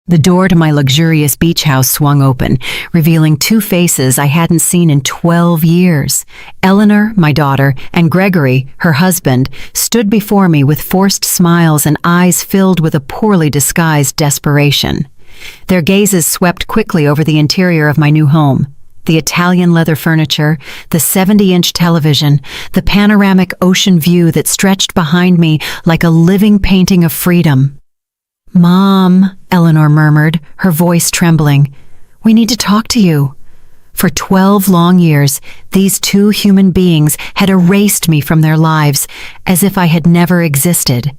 The door to my luxurious beach house swung open, revealing two faces I hadn't seen in 12 years. Eleanor, my daughter, and Gregory, her husband, stood before me with forced smiles and eyes filled with a poorly disguised desperation. Their gazes swept quickly over the interior of my new home. The Italian leather furniture, the 70-inch television, the panoramic ocean view that stretched behind me like a living painting of freedom. "Mom," Eleanor murmured, her voice trembling, "we need to talk to you." For 12 long years, these two human beings had erased me from their lives, as if I had never existed.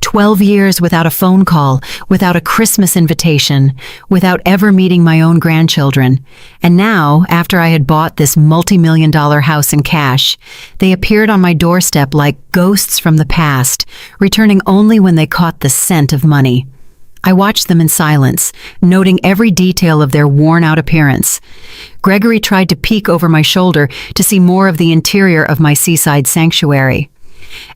12 years without a phone call, without a Christmas invitation, without ever meeting my own grandchildren. And now, after I had bought this multi-million-dollar house in cash, they appeared on my doorstep like ghosts from the past, returning only when they caught the scent of money. I watched them in silence, noting every detail of their worn-out appearance. Gregory tried to peek over my shoulder to see more of the interior of my seaside sanctuary.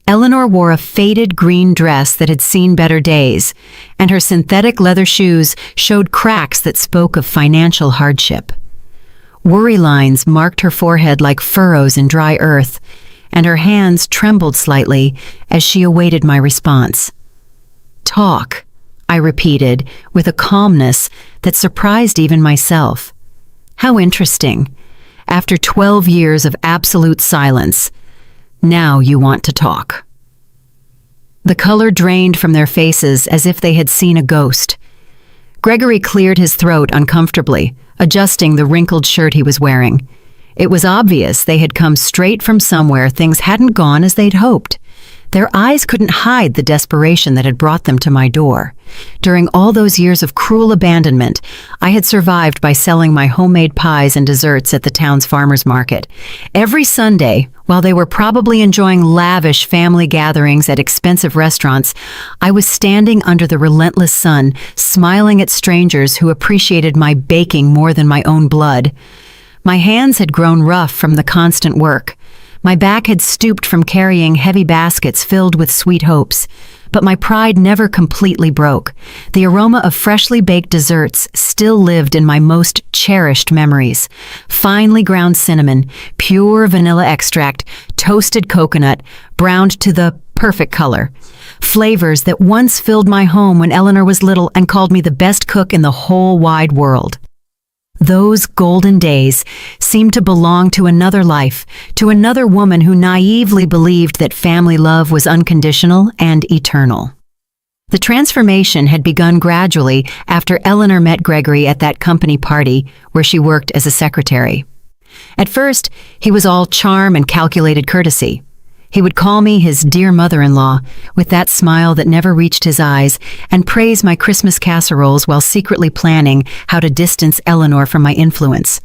Eleanor wore a faded green dress that had seen better days, and her synthetic leather shoes showed cracks that spoke of financial hardship. Worry lines marked her forehead like furrows in dry earth, and her hands trembled slightly as she awaited my response. "Talk," I repeated with a calmness that surprised even myself. How interesting. After 12 years of absolute silence, now you want to talk. The color drained from their faces as if they had seen a ghost. Gregory cleared his throat uncomfortably, adjusting the wrinkled shirt he was wearing. It was obvious they had come straight from somewhere things hadn't gone as they'd hoped. Their eyes couldn't hide the desperation that had brought them to my door. During all those years of cruel abandonment, I had survived by selling my homemade pies and desserts at the town's farmers market. Every Sunday, while they were probably enjoying lavish family gatherings at expensive restaurants, I was standing under the relentless sun, smiling at strangers who appreciated my baking more than my own blood. My hands had grown rough from the constant work. My back had stooped from carrying heavy baskets filled with sweet hopes, but my pride never completely broke. The aroma of freshly baked desserts still lived in my most cherished memories. Finely ground cinnamon, pure vanilla extract, toasted coconut, browned to the perfect color. Flavors that once filled my home when Eleanor was little and called me the best cook in the whole wide world. Those golden days seemed to belong to another life, to another woman who naively believed that family love was unconditional and eternal. The transformation had begun gradually after Eleanor met Gregory at that company party where she worked as a secretary. At first, he was all charm and calculated courtesy. He would call me his dear mother-in-law, with that smile that never reached his eyes, and praise my Christmas casseroles while secretly planning how to distance Eleanor from my influence.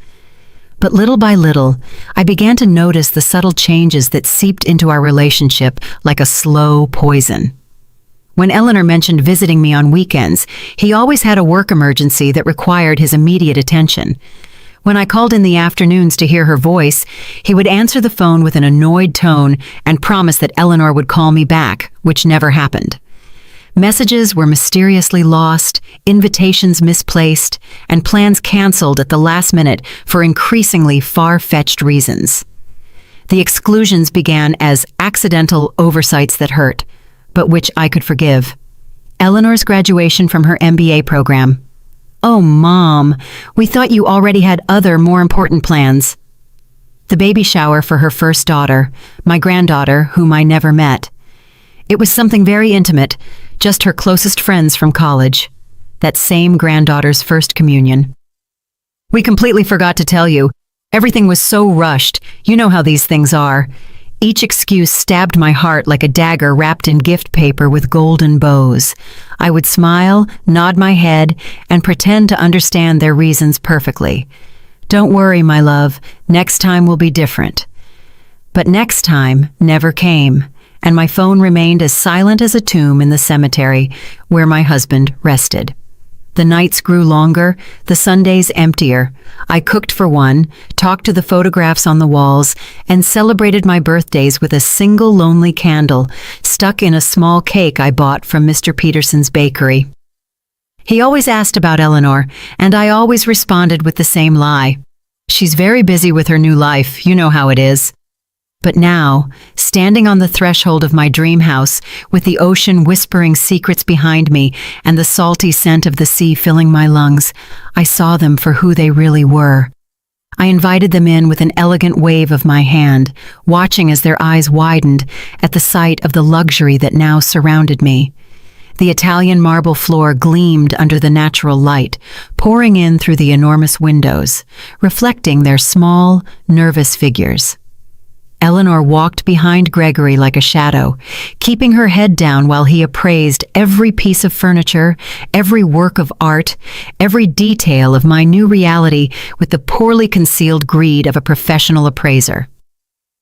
But little by little, I began to notice the subtle changes that seeped into our relationship like a slow poison. When Eleanor mentioned visiting me on weekends, he always had a work emergency that required his immediate attention. When I called in the afternoons to hear her voice, he would answer the phone with an annoyed tone and promise that Eleanor would call me back, which never happened. Messages were mysteriously lost, invitations misplaced, and plans canceled at the last minute for increasingly far-fetched reasons. The exclusions began as accidental oversights that hurt, but which I could forgive. Eleanor's graduation from her MBA program. "Oh, Mom, we thought you already had other, more important plans." The baby shower for her first daughter, my granddaughter, whom I never met. It was something very intimate, just her closest friends from college. That same granddaughter's first communion. "We completely forgot to tell you. Everything was so rushed. You know how these things are." Each excuse stabbed my heart like a dagger wrapped in gift paper with golden bows. I would smile, nod my head, and pretend to understand their reasons perfectly. "Don't worry, my love, next time will be different." But next time never came, and my phone remained as silent as a tomb in the cemetery where my husband rested. The nights grew longer, the Sundays emptier. I cooked for one, talked to the photographs on the walls, and celebrated my birthdays with a single lonely candle stuck in a small cake I bought from Mr. Peterson's bakery. He always asked about Eleanor, and I always responded with the same lie. She's very busy with her new life, you know how it is. But now, standing on the threshold of my dream house, with the ocean whispering secrets behind me and the salty scent of the sea filling my lungs, I saw them for who they really were. I invited them in with an elegant wave of my hand, watching as their eyes widened at the sight of the luxury that now surrounded me. The Italian marble floor gleamed under the natural light, pouring in through the enormous windows, reflecting their small, nervous figures. Eleanor walked behind Gregory like a shadow, keeping her head down while he appraised every piece of furniture, every work of art, every detail of my new reality with the poorly concealed greed of a professional appraiser.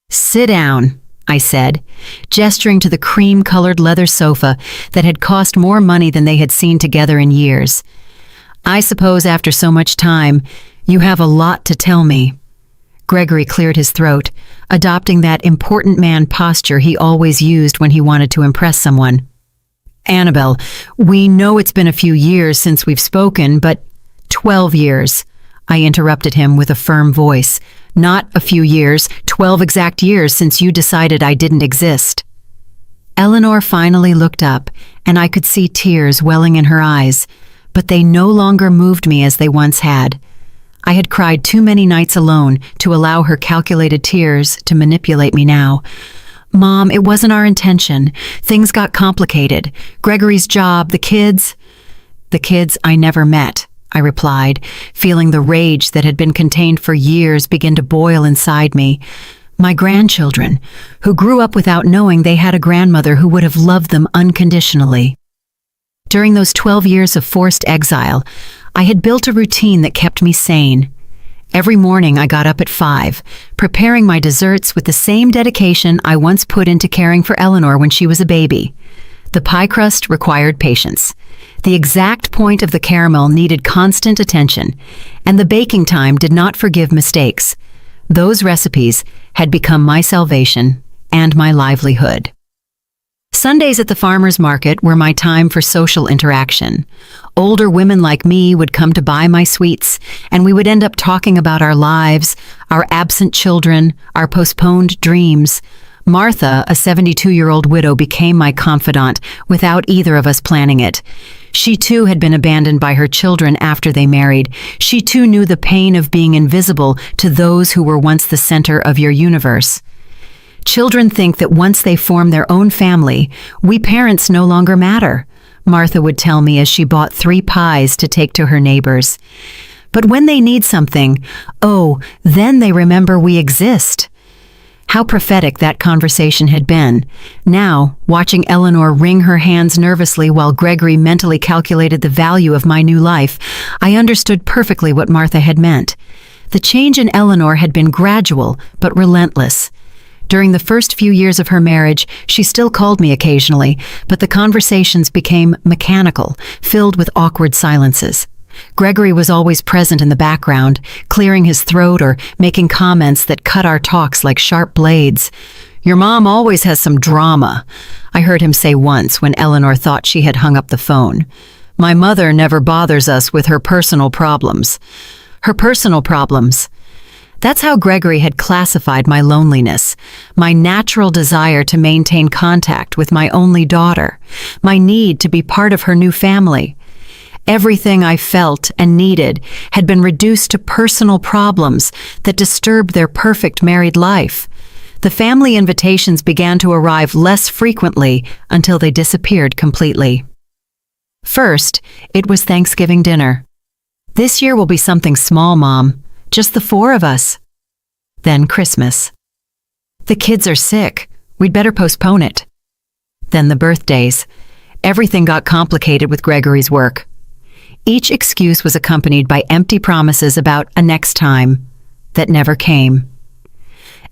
"Sit down," I said, gesturing to the cream-colored leather sofa that had cost more money than they had seen together in years. "I suppose after so much time, you have a lot to tell me." Gregory cleared his throat, adopting that important man posture he always used when he wanted to impress someone. "Annabelle, we know it's been a few years since we've spoken, but 12 years, I interrupted him with a firm voice. "Not a few years, 12 exact years since you decided I didn't exist." Eleanor finally looked up, and I could see tears welling in her eyes, but they no longer moved me as they once had. I had cried too many nights alone to allow her calculated tears to manipulate me now. "Mom, it wasn't our intention. Things got complicated. Gregory's job, the kids." "The kids I never met," I replied, feeling the rage that had been contained for years begin to boil inside me. "My grandchildren, who grew up without knowing they had a grandmother who would have loved them unconditionally." During those 12 years of forced exile, I had built a routine that kept me sane. Every morning I got up at 5, preparing my desserts with the same dedication I once put into caring for Eleanor when she was a baby. The pie crust required patience. The exact point of the caramel needed constant attention, and the baking time did not forgive mistakes. Those recipes had become my salvation and my livelihood. Sundays at the farmer's market were my time for social interaction. Older women like me would come to buy my sweets, and we would end up talking about our lives, our absent children, our postponed dreams. Martha, a 72-year-old widow, became my confidant without either of us planning it. She too had been abandoned by her children after they married. She too knew the pain of being invisible to those who were once the center of your universe. Children think that once they form their own family, we parents no longer matter, Martha would tell me as she bought 3 pies to take to her neighbors. But when they need something, oh, then they remember we exist. How prophetic that conversation had been. Now, watching Eleanor wring her hands nervously while Gregory mentally calculated the value of my new life, I understood perfectly what Martha had meant. The change in Eleanor had been gradual, but relentless. During the first few years of her marriage, she still called me occasionally, but the conversations became mechanical, filled with awkward silences. Gregory was always present in the background, clearing his throat or making comments that cut our talks like sharp blades. "Your mom always has some drama," I heard him say once when Eleanor thought she had hung up the phone. "My mother never bothers us with her personal problems." Her personal problems. That's how Gregory had classified my loneliness, my natural desire to maintain contact with my only daughter, my need to be part of her new family. Everything I felt and needed had been reduced to personal problems that disturbed their perfect married life. The family invitations began to arrive less frequently until they disappeared completely. First, it was Thanksgiving dinner. "This year will be something small, Mom. Just the 4 of us." Then Christmas. "The kids are sick. We'd better postpone it." Then the birthdays. Everything got complicated with Gregory's work. Each excuse was accompanied by empty promises about a next time that never came.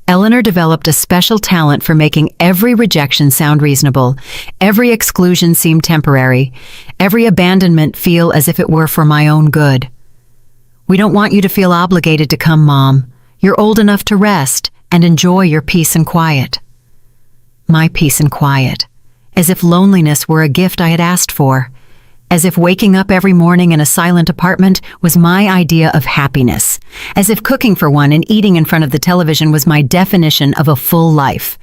Eleanor developed a special talent for making every rejection sound reasonable, every exclusion seem temporary, every abandonment feel as if it were for my own good. "We don't want you to feel obligated to come, Mom. You're old enough to rest and enjoy your peace and quiet." My peace and quiet, as if loneliness were a gift I had asked for. As if waking up every morning in a silent apartment was my idea of happiness. As if cooking for one and eating in front of the television was my definition of a full life.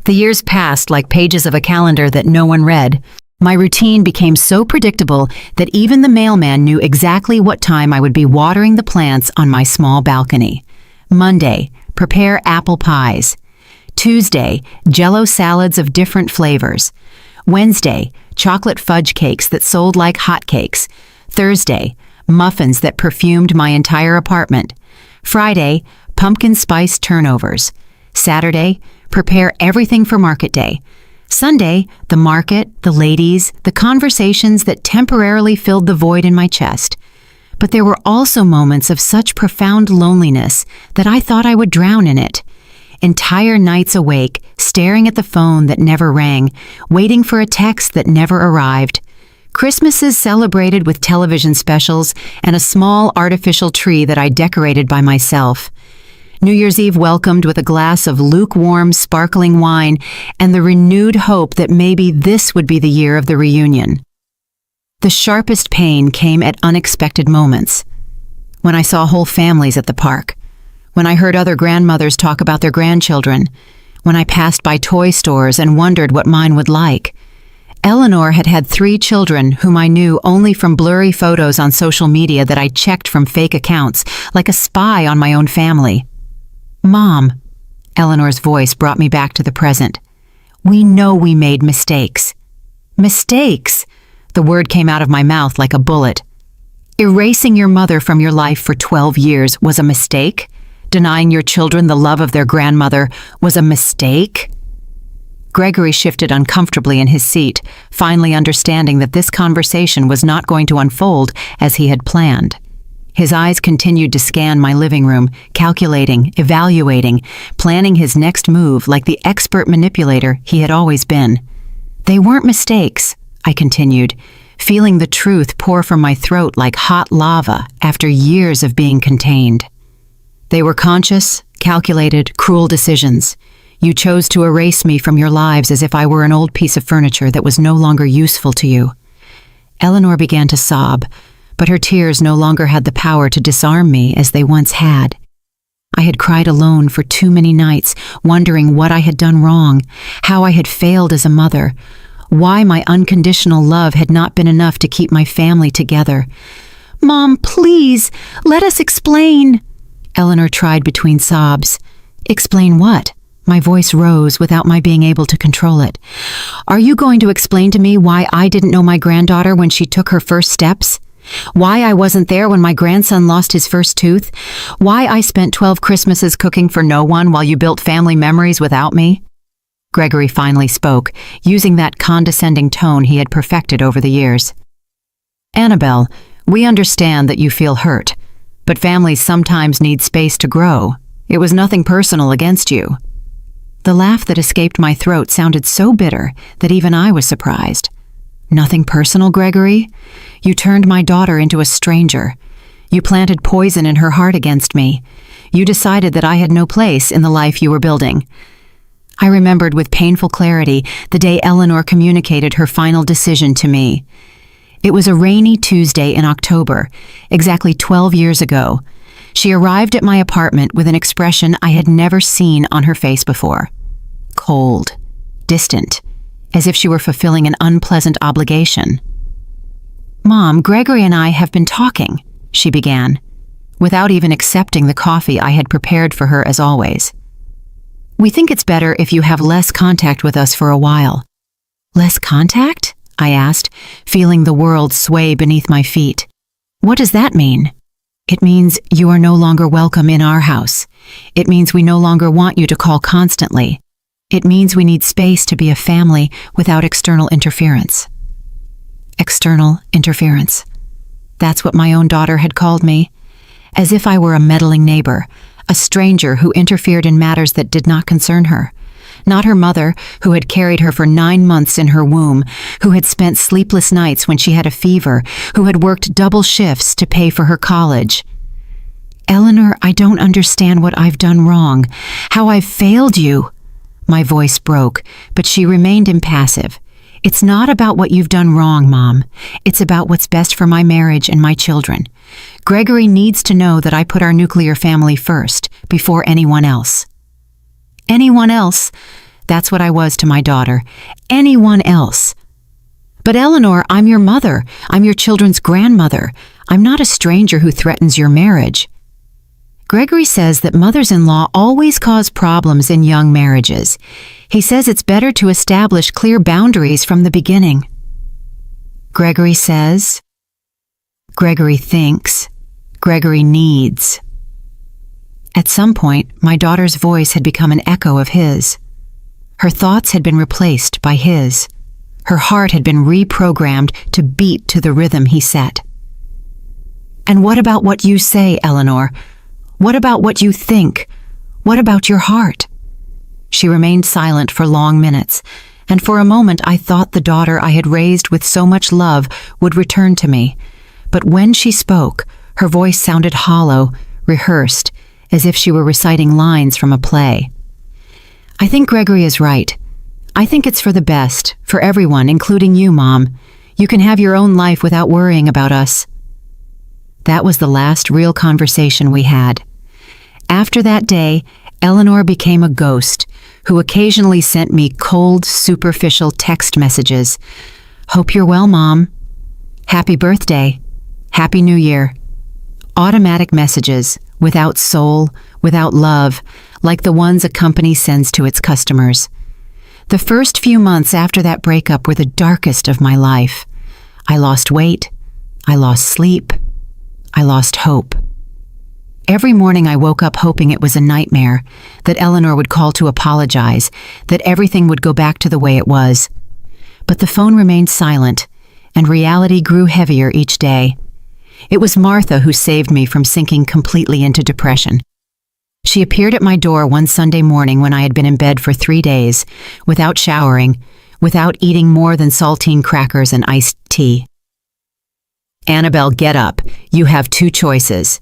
The years passed like pages of a calendar that no one read. My routine became so predictable that even the mailman knew exactly what time I would be watering the plants on my small balcony. Monday, prepare apple pies. Tuesday, Jell-O salads of different flavors. Wednesday, chocolate fudge cakes that sold like hotcakes. Thursday, muffins that perfumed my entire apartment. Friday, pumpkin spice turnovers. Saturday, prepare everything for market day. Sunday, the market, the ladies, the conversations that temporarily filled the void in my chest. But there were also moments of such profound loneliness that I thought I would drown in it. Entire nights awake, staring at the phone that never rang, waiting for a text that never arrived. Christmases celebrated with television specials and a small artificial tree that I decorated by myself. New Year's Eve welcomed with a glass of lukewarm, sparkling wine and the renewed hope that maybe this would be the year of the reunion. The sharpest pain came at unexpected moments. When I saw whole families at the park. When I heard other grandmothers talk about their grandchildren, when I passed by toy stores and wondered what mine would like. Eleanor had had 3 children whom I knew only from blurry photos on social media that I checked from fake accounts, like a spy on my own family. Mom, Eleanor's voice brought me back to the present. We know we made mistakes. Mistakes! The word came out of my mouth like a bullet. Erasing your mother from your life for 12 years was a mistake? Denying your children the love of their grandmother was a mistake? Gregory shifted uncomfortably in his seat, finally understanding that this conversation was not going to unfold as he had planned. His eyes continued to scan my living room, calculating, evaluating, planning his next move like the expert manipulator he had always been. They weren't mistakes, I continued, feeling the truth pour from my throat like hot lava after years of being contained. They were conscious, calculated, cruel decisions. You chose to erase me from your lives as if I were an old piece of furniture that was no longer useful to you. Eleanor began to sob, but her tears no longer had the power to disarm me as they once had. I had cried alone for too many nights, wondering what I had done wrong, how I had failed as a mother, why my unconditional love had not been enough to keep my family together. Mom, please, let us explain. Eleanor tried between sobs. Explain what? My voice rose without my being able to control it. Are you going to explain to me why I didn't know my granddaughter when she took her first steps? Why I wasn't there when my grandson lost his first tooth? Why I spent 12 Christmases cooking for no one while you built family memories without me? Gregory finally spoke, using that condescending tone he had perfected over the years. Annabelle, we understand that you feel hurt. But families sometimes need space to grow. It was nothing personal against you. The laugh that escaped my throat sounded so bitter that even I was surprised. Nothing personal, Gregory? You turned my daughter into a stranger. You planted poison in her heart against me. You decided that I had no place in the life you were building. I remembered with painful clarity the day Eleanor communicated her final decision to me. It was a rainy Tuesday in October, exactly 12 years ago. She arrived at my apartment with an expression I had never seen on her face before. Cold, distant, as if she were fulfilling an unpleasant obligation. Mom, Gregory and I have been talking, she began, without even accepting the coffee I had prepared for her as always. We think it's better if you have less contact with us for a while. Less contact? I asked, feeling the world sway beneath my feet. What does that mean? It means you are no longer welcome in our house. It means we no longer want you to call constantly. It means we need space to be a family without external interference. External interference. That's what my own daughter had called me, as if I were a meddling neighbor, a stranger who interfered in matters that did not concern her. Not her mother, who had carried her for 9 months in her womb, who had spent sleepless nights when she had a fever, who had worked double shifts to pay for her college. Eleanor, I don't understand what I've done wrong, how I've failed you. My voice broke, but she remained impassive. It's not about what you've done wrong, Mom. It's about what's best for my marriage and my children. Gregory needs to know that I put our nuclear family first, before anyone else. Anyone else? That's what I was to my daughter. Anyone else. But Eleanor, I'm your mother. I'm your children's grandmother. I'm not a stranger who threatens your marriage. Gregory says that mothers-in-law always cause problems in young marriages. He says it's better to establish clear boundaries from the beginning. Gregory says, Gregory thinks, Gregory needs. At some point, my daughter's voice had become an echo of his. Her thoughts had been replaced by his. Her heart had been reprogrammed to beat to the rhythm he set. And what about what you say, Eleanor? What about what you think? What about your heart? She remained silent for long minutes, and for a moment I thought the daughter I had raised with so much love would return to me. But when she spoke, her voice sounded hollow, rehearsed, as if she were reciting lines from a play. I think Gregory is right. I think it's for the best, for everyone, including you, Mom. You can have your own life without worrying about us. That was the last real conversation we had. After that day, Eleanor became a ghost who occasionally sent me cold, superficial text messages. Hope you're well, Mom. Happy birthday. Happy New Year. Automatic messages, without soul, without love, like the ones a company sends to its customers. The first few months after that breakup were the darkest of my life. I lost weight. I lost sleep. I lost hope. Every morning I woke up hoping it was a nightmare, that Eleanor would call to apologize, that everything would go back to the way it was. But the phone remained silent, and reality grew heavier each day. It was Martha who saved me from sinking completely into depression. She appeared at my door one Sunday morning when I had been in bed for 3 days, without showering, without eating more than saltine crackers and iced tea. Annabelle, get up. You have 2 choices.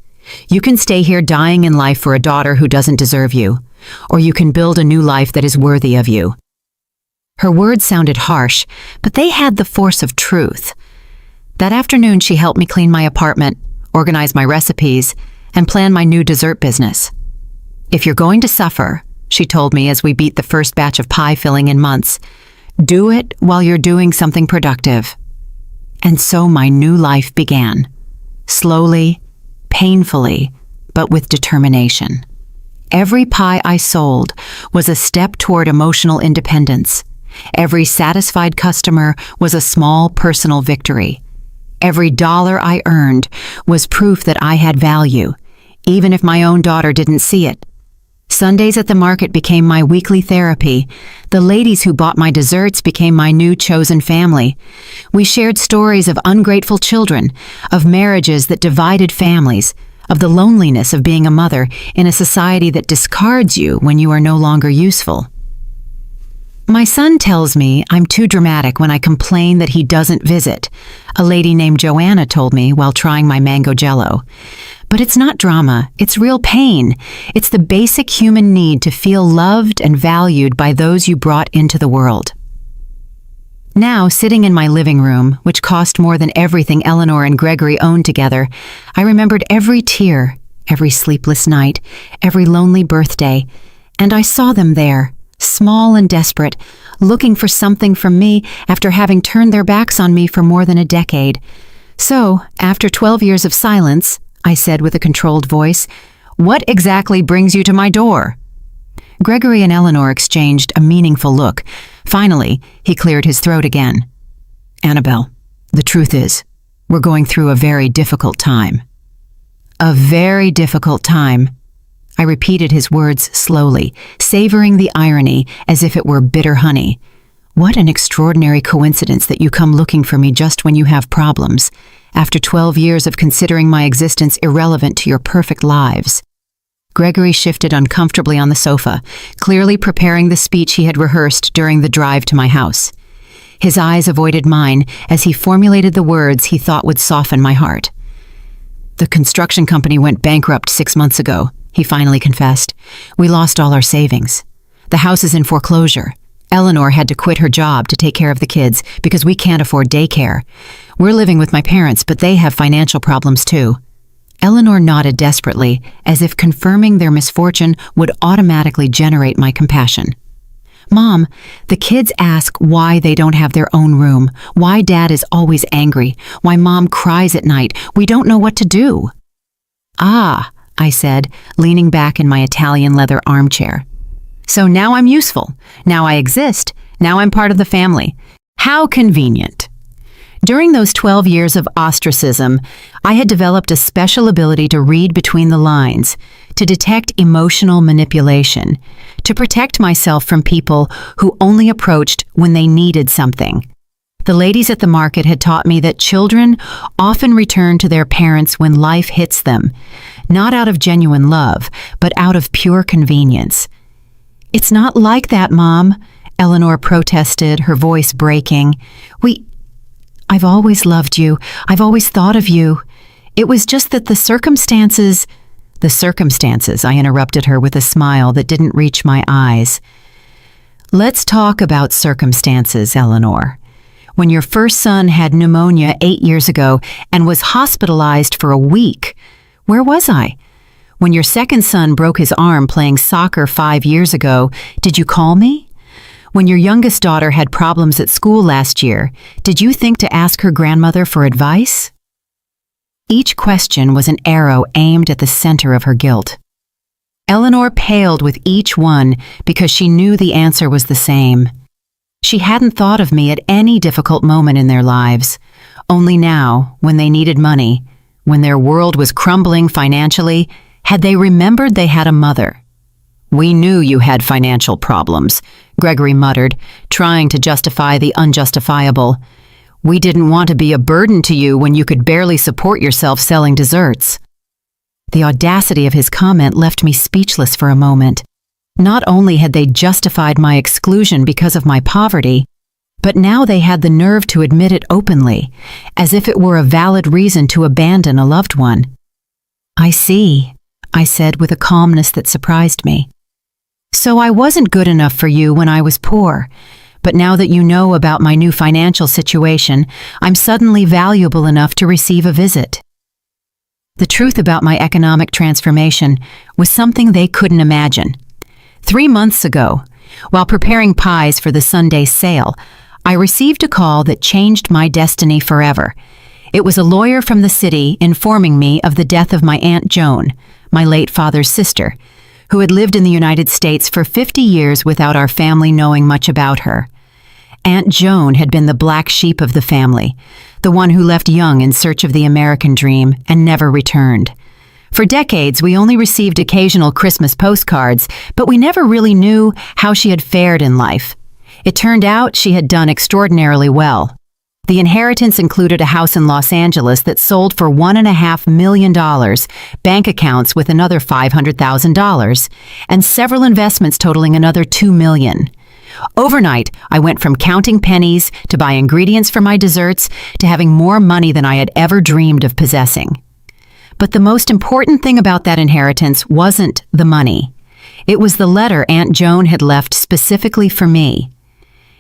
You can stay here dying in life for a daughter who doesn't deserve you, or you can build a new life that is worthy of you. Her words sounded harsh, but they had the force of truth. That afternoon, she helped me clean my apartment, organize my recipes, and plan my new dessert business. If you're going to suffer, she told me as we beat the first batch of pie filling in months, do it while you're doing something productive. And so my new life began. Slowly, painfully, but with determination. Every pie I sold was a step toward emotional independence. Every satisfied customer was a small personal victory. Every dollar I earned was proof that I had value, even if my own daughter didn't see it. Sundays at the market became my weekly therapy. The ladies who bought my desserts became my new chosen family. We shared stories of ungrateful children, of marriages that divided families, of the loneliness of being a mother in a society that discards you when you are no longer useful. My son tells me I'm too dramatic when I complain that he doesn't visit, a lady named Joanna told me while trying my mango jello. But it's not drama, it's real pain. It's the basic human need to feel loved and valued by those you brought into the world. Now, sitting in my living room, which cost more than everything Eleanor and Gregory owned together, I remembered every tear, every sleepless night, every lonely birthday, and I saw them there, small and desperate, looking for something from me after having turned their backs on me for more than a decade. So, after 12 years of silence, I said with a controlled voice, "What exactly brings you to my door?" Gregory and Eleanor exchanged a meaningful look. Finally, he cleared his throat again. "Annabelle, the truth is, we're going through a very difficult time." "A very difficult time." I repeated his words slowly, savoring the irony as if it were bitter honey. What an extraordinary coincidence that you come looking for me just when you have problems, after 12 years of considering my existence irrelevant to your perfect lives. Gregory shifted uncomfortably on the sofa, clearly preparing the speech he had rehearsed during the drive to my house. His eyes avoided mine as he formulated the words he thought would soften my heart. "The construction company went bankrupt 6 months ago," he finally confessed. "We lost all our savings. The house is in foreclosure. Eleanor had to quit her job to take care of the kids because we can't afford daycare. We're living with my parents, but they have financial problems too. Eleanor nodded desperately, as if confirming their misfortune would automatically generate my compassion. Mom, the kids ask why they don't have their own room, why Dad is always angry, why Mom cries at night. We don't know what to do. Ah, I said, leaning back in my Italian leather armchair. So now I'm useful. Now I exist. Now I'm part of the family. How convenient. During those 12 years of ostracism, I had developed a special ability to read between the lines, to detect emotional manipulation, to protect myself from people who only approached when they needed something. The ladies at the market had taught me that children often return to their parents when life hits them, not out of genuine love, but out of pure convenience. It's not like that, Mom, Eleanor protested, her voice breaking. I've always loved you. I've always thought of you. It was just that the circumstances, I interrupted her with a smile that didn't reach my eyes. Let's talk about circumstances, Eleanor. When your first son had pneumonia 8 years ago and was hospitalized for a week, where was I? When your second son broke his arm playing soccer 5 years ago, did you call me? When your youngest daughter had problems at school last year, did you think to ask her grandmother for advice? Each question was an arrow aimed at the center of her guilt. Eleanor paled with each one because she knew the answer was the same. She hadn't thought of me at any difficult moment in their lives. Only now, when they needed money, when their world was crumbling financially, had they remembered they had a mother. We knew you had financial problems, Gregory muttered, trying to justify the unjustifiable. We didn't want to be a burden to you when you could barely support yourself selling desserts. The audacity of his comment left me speechless for a moment. Not only had they justified my exclusion because of my poverty, but now they had the nerve to admit it openly, as if it were a valid reason to abandon a loved one. I see, I said with a calmness that surprised me. So I wasn't good enough for you when I was poor, but now that you know about my new financial situation, I'm suddenly valuable enough to receive a visit. The truth about my economic transformation was something they couldn't imagine. 3 months ago, while preparing pies for the Sunday sale, I received a call that changed my destiny forever. It was a lawyer from the city informing me of the death of my Aunt Joan, my late father's sister, who had lived in the United States for 50 years without our family knowing much about her. Aunt Joan had been the black sheep of the family, the one who left young in search of the American dream and never returned. For decades, we only received occasional Christmas postcards, but we never really knew how she had fared in life. It turned out she had done extraordinarily well. The inheritance included a house in Los Angeles that sold for $1.5 million, bank accounts with another $500,000, and several investments totaling another $2 million. Overnight, I went from counting pennies to buy ingredients for my desserts to having more money than I had ever dreamed of possessing. But the most important thing about that inheritance wasn't the money. It was the letter Aunt Joan had left specifically for me.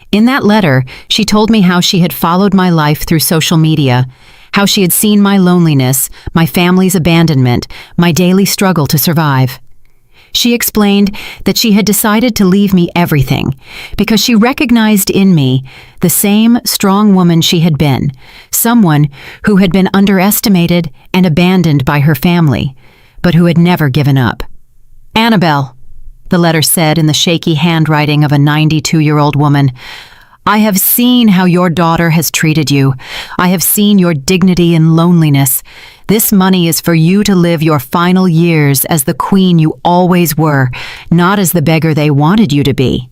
In that letter, she told me how she had followed my life through social media, how she had seen my loneliness, my family's abandonment, my daily struggle to survive. She explained that she had decided to leave me everything because she recognized in me the same strong woman she had been, someone who had been underestimated and abandoned by her family, but who had never given up. Annabelle, the letter said in the shaky handwriting of a 92-year-old woman, I have seen how your daughter has treated you. I have seen your dignity and loneliness. This money is for you to live your final years as the queen you always were, not as the beggar they wanted you to be.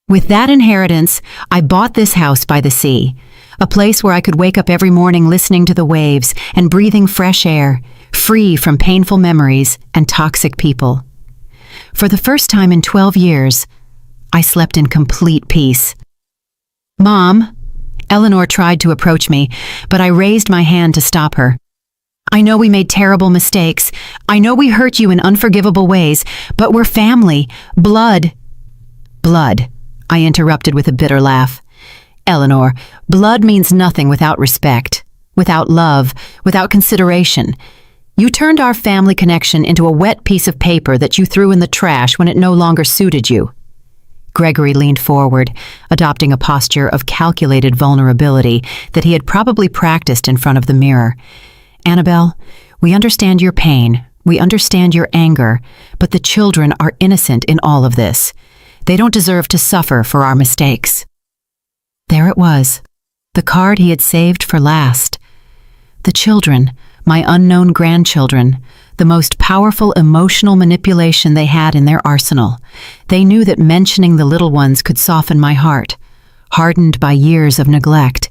With that inheritance, I bought this house by the sea, a place where I could wake up every morning listening to the waves and breathing fresh air, free from painful memories and toxic people. For the first time in 12 years, I slept in complete peace. Mom, Eleanor tried to approach me, but I raised my hand to stop her. I know we made terrible mistakes. I know we hurt you in unforgivable ways, but we're family. Blood. Blood, I interrupted with a bitter laugh. Eleanor, blood means nothing without respect, without love, without consideration. You turned our family connection into a wet piece of paper that you threw in the trash when it no longer suited you. Gregory leaned forward, adopting a posture of calculated vulnerability that he had probably practiced in front of the mirror. Annabelle, we understand your pain, we understand your anger, but the children are innocent in all of this. They don't deserve to suffer for our mistakes. There it was, the card he had saved for last. The children, my unknown grandchildren, the most powerful emotional manipulation they had in their arsenal. They knew that mentioning the little ones could soften my heart, hardened by years of neglect.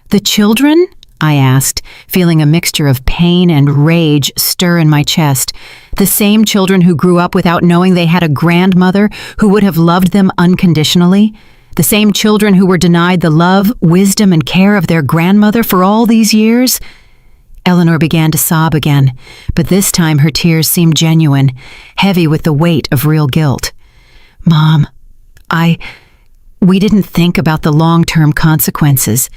The children? I asked, feeling a mixture of pain and rage stir in my chest. The same children who grew up without knowing they had a grandmother who would have loved them unconditionally? The same children who were denied the love, wisdom, and care of their grandmother for all these years? Eleanor began to sob again, but this time her tears seemed genuine, heavy with the weight of real guilt. Mom, we didn't think about the long-term consequences.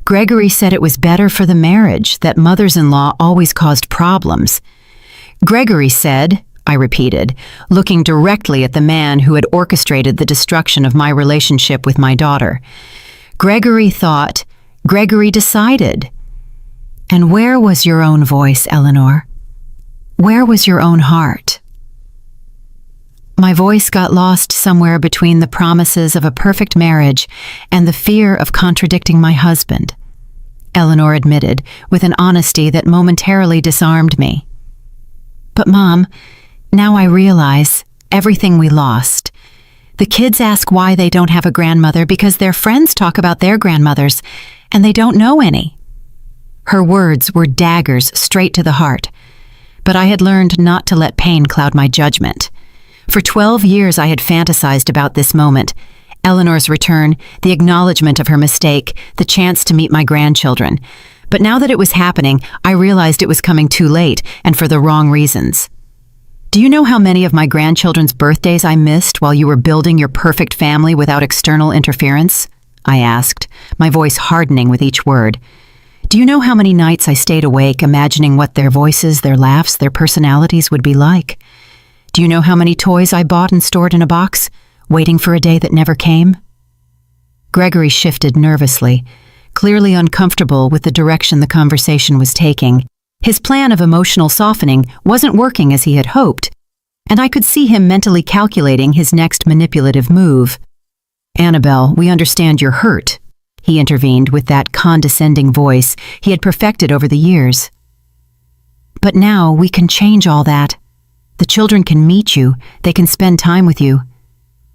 Gregory said it was better for the marriage, that mothers-in-law always caused problems. Gregory said, I repeated, looking directly at the man who had orchestrated the destruction of my relationship with my daughter. Gregory thought, Gregory decided. And where was your own voice, Eleanor? Where was your own heart? My voice got lost somewhere between the promises of a perfect marriage and the fear of contradicting my husband, Eleanor admitted with an honesty that momentarily disarmed me. But Mom, now I realize everything we lost. The kids ask why they don't have a grandmother because their friends talk about their grandmothers, and they don't know any. Her words were daggers straight to the heart, but I had learned not to let pain cloud my judgment. For 12 years I had fantasized about this moment, Eleanor's return, the acknowledgement of her mistake, the chance to meet my grandchildren. But now that it was happening, I realized it was coming too late and for the wrong reasons. Do you know how many of my grandchildren's birthdays I missed while you were building your perfect family without external interference? I asked, my voice hardening with each word. Do you know how many nights I stayed awake imagining what their voices, their laughs, their personalities would be like? Do you know how many toys I bought and stored in a box, waiting for a day that never came? Gregory shifted nervously, clearly uncomfortable with the direction the conversation was taking. His plan of emotional softening wasn't working as he had hoped, and I could see him mentally calculating his next manipulative move. Annabelle, we understand you're hurt, he intervened with that condescending voice he had perfected over the years. But now we can change all that. The children can meet you, they can spend time with you.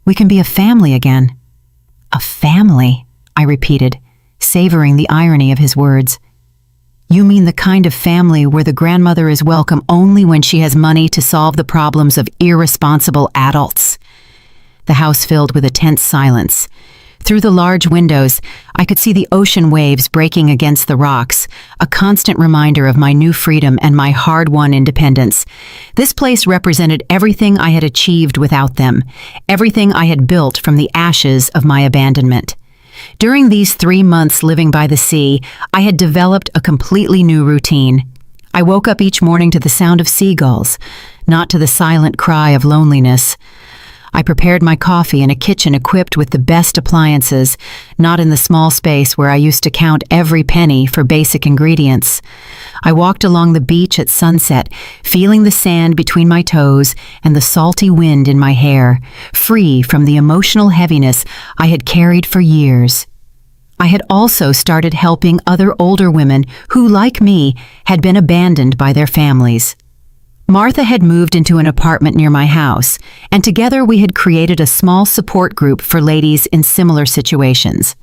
We can be a family again. A family, I repeated, savoring the irony of his words. You mean the kind of family where the grandmother is welcome only when she has money to solve the problems of irresponsible adults? The house filled with a tense silence. Through the large windows, I could see the ocean waves breaking against the rocks, a constant reminder of my new freedom and my hard-won independence. This place represented everything I had achieved without them, everything I had built from the ashes of my abandonment. During these 3 months living by the sea, I had developed a completely new routine. I woke up each morning to the sound of seagulls, not to the silent cry of loneliness. I prepared my coffee in a kitchen equipped with the best appliances, not in the small space where I used to count every penny for basic ingredients. I walked along the beach at sunset, feeling the sand between my toes and the salty wind in my hair, free from the emotional heaviness I had carried for years. I had also started helping other older women who, like me, had been abandoned by their families. Martha had moved into an apartment near my house, and together we had created a small support group for ladies in similar situations.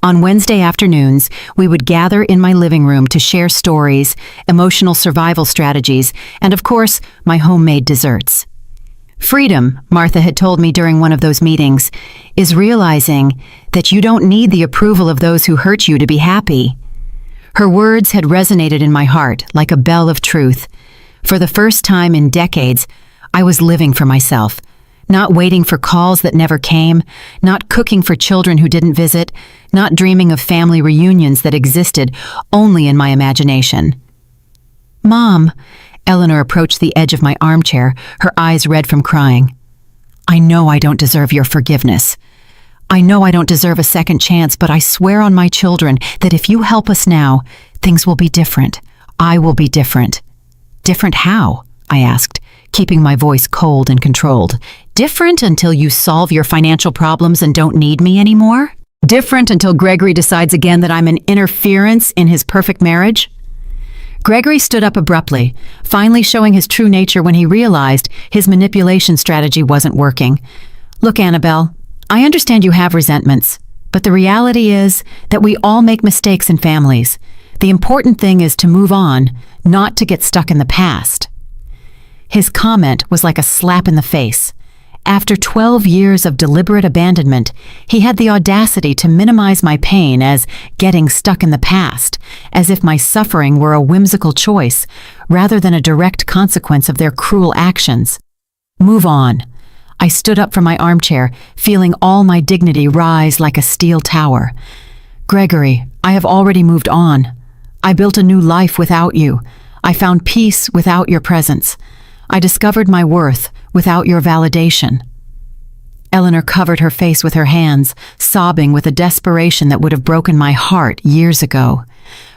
On Wednesday afternoons, we would gather in my living room to share stories, emotional survival strategies, and of course, my homemade desserts. Freedom, Martha had told me during one of those meetings, is realizing that you don't need the approval of those who hurt you to be happy. Her words had resonated in my heart like a bell of truth. For the first time in decades, I was living for myself, Not waiting for calls that never came, not cooking for children who didn't visit, not dreaming of family reunions that existed only in my imagination. "Mom," Eleanor approached the edge of my armchair, her eyes red from crying. "I know I don't deserve your forgiveness. I know I don't deserve a second chance, but I swear on my children that if you help us now, things will be different. I will be different." "Different how?" I asked, keeping my voice cold and controlled. "Different until you solve your financial problems and don't need me anymore? Different until Gregory decides again that I'm an interference in his perfect marriage?" Gregory stood up abruptly, finally showing his true nature when he realized his manipulation strategy wasn't working. "Look, Annabelle, I understand you have resentments, but the reality is that we all make mistakes in families. The important thing is to move on, not to get stuck in the past." His comment was like a slap in the face. After 12 years of deliberate abandonment, he had the audacity to minimize my pain as getting stuck in the past, as if my suffering were a whimsical choice rather than a direct consequence of their cruel actions. "Move on." I stood up from my armchair, feeling all my dignity rise like a steel tower. "Gregory, I have already moved on. I built a new life without you. I found peace without your presence. I discovered my worth without your validation." Eleanor covered her face with her hands, sobbing with a desperation that would have broken my heart years ago.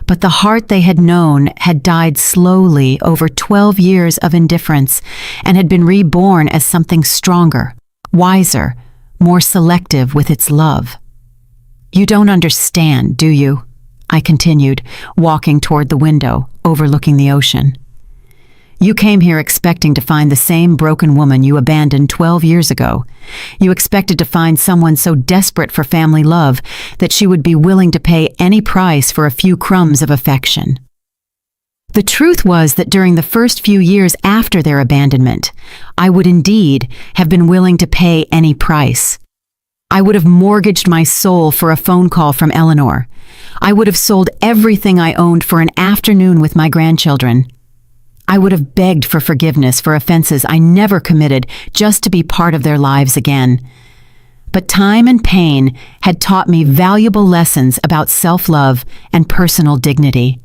But the heart they had known had died slowly over 12 years of indifference and had been reborn as something stronger, wiser, more selective with its love. "You don't understand, do you?" I continued, walking toward the window, overlooking the ocean. "You came here expecting to find the same broken woman you abandoned 12 years ago. You expected to find someone so desperate for family love that she would be willing to pay any price for a few crumbs of affection. The truth was that during the first few years after their abandonment, I would indeed have been willing to pay any price. I would have mortgaged my soul for a phone call from Eleanor. I would have sold everything I owned for an afternoon with my grandchildren. I would have begged for forgiveness for offenses I never committed just to be part of their lives again. But time and pain had taught me valuable lessons about self-love and personal dignity.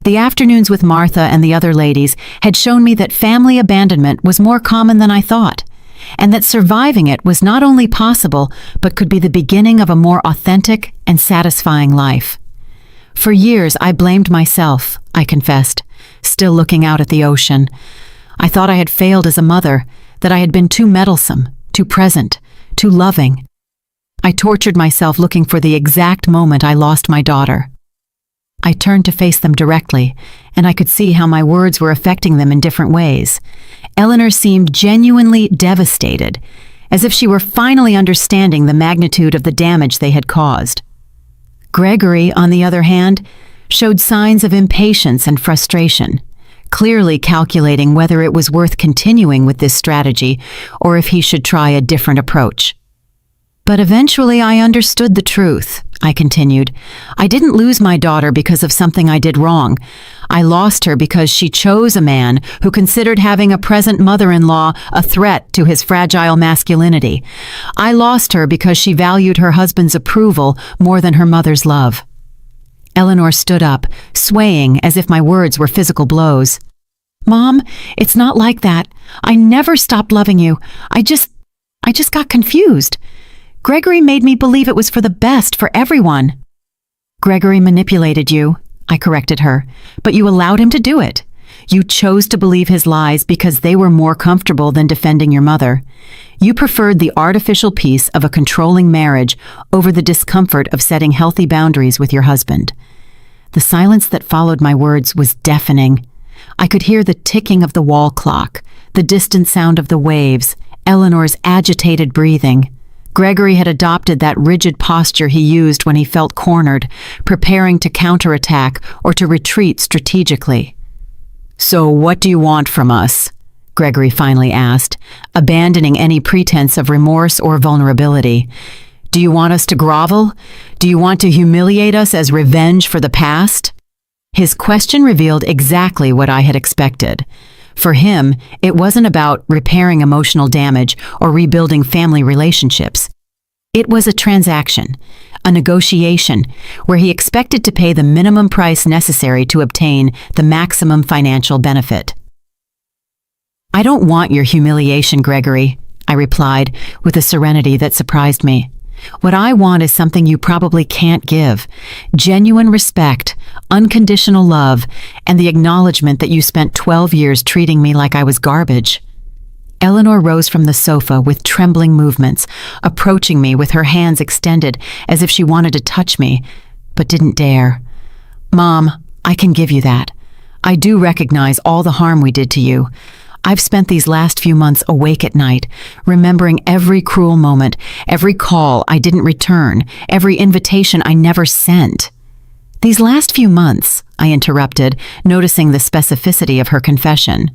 The afternoons with Martha and the other ladies had shown me that family abandonment was more common than I thought, and that surviving it was not only possible, but could be the beginning of a more authentic and satisfying life. For years, I blamed myself, I confessed, still looking out at the ocean. I thought I had failed as a mother, that I had been too meddlesome, too present, too loving. I tortured myself looking for the exact moment I lost my daughter. I turned to face them directly, and I could see how my words were affecting them in different ways. Eleanor seemed genuinely devastated, as if she were finally understanding the magnitude of the damage they had caused. Gregory, on the other hand, showed signs of impatience and frustration, clearly calculating whether it was worth continuing with this strategy or if he should try a different approach. "But eventually I understood the truth," I continued. "I didn't lose my daughter because of something I did wrong. I lost her because she chose a man who considered having a present mother-in-law a threat to his fragile masculinity. I lost her because she valued her husband's approval more than her mother's love." Eleanor stood up, swaying as if my words were physical blows. "Mom, it's not like that. I never stopped loving you. I just got confused. Gregory made me believe it was for the best for everyone." "Gregory manipulated you," I corrected her, "but you allowed him to do it. You chose to believe his lies because they were more comfortable than defending your mother. You preferred the artificial peace of a controlling marriage over the discomfort of setting healthy boundaries with your husband." The silence that followed my words was deafening. I could hear the ticking of the wall clock, the distant sound of the waves, Eleanor's agitated breathing. Gregory had adopted that rigid posture he used when he felt cornered, preparing to counterattack or to retreat strategically. "So what do you want from us?" Gregory finally asked, abandoning any pretense of remorse or vulnerability. "Do you want us to grovel? Do you want to humiliate us as revenge for the past?" His question revealed exactly what I had expected. For him, it wasn't about repairing emotional damage or rebuilding family relationships. It was a transaction, a negotiation, where he expected to pay the minimum price necessary to obtain the maximum financial benefit. "I don't want your humiliation, Gregory," I replied with a serenity that surprised me. "What I want is something you probably can't give: genuine respect, unconditional love, and the acknowledgement that you spent 12 years treating me like I was garbage." Eleanor rose from the sofa with trembling movements, approaching me with her hands extended as if she wanted to touch me, but didn't dare. "Mom, I can give you that. I do recognize all the harm we did to you. I've spent these last few months awake at night, remembering every cruel moment, every call I didn't return, every invitation I never sent." "These last few months," I interrupted, noticing the specificity of her confession.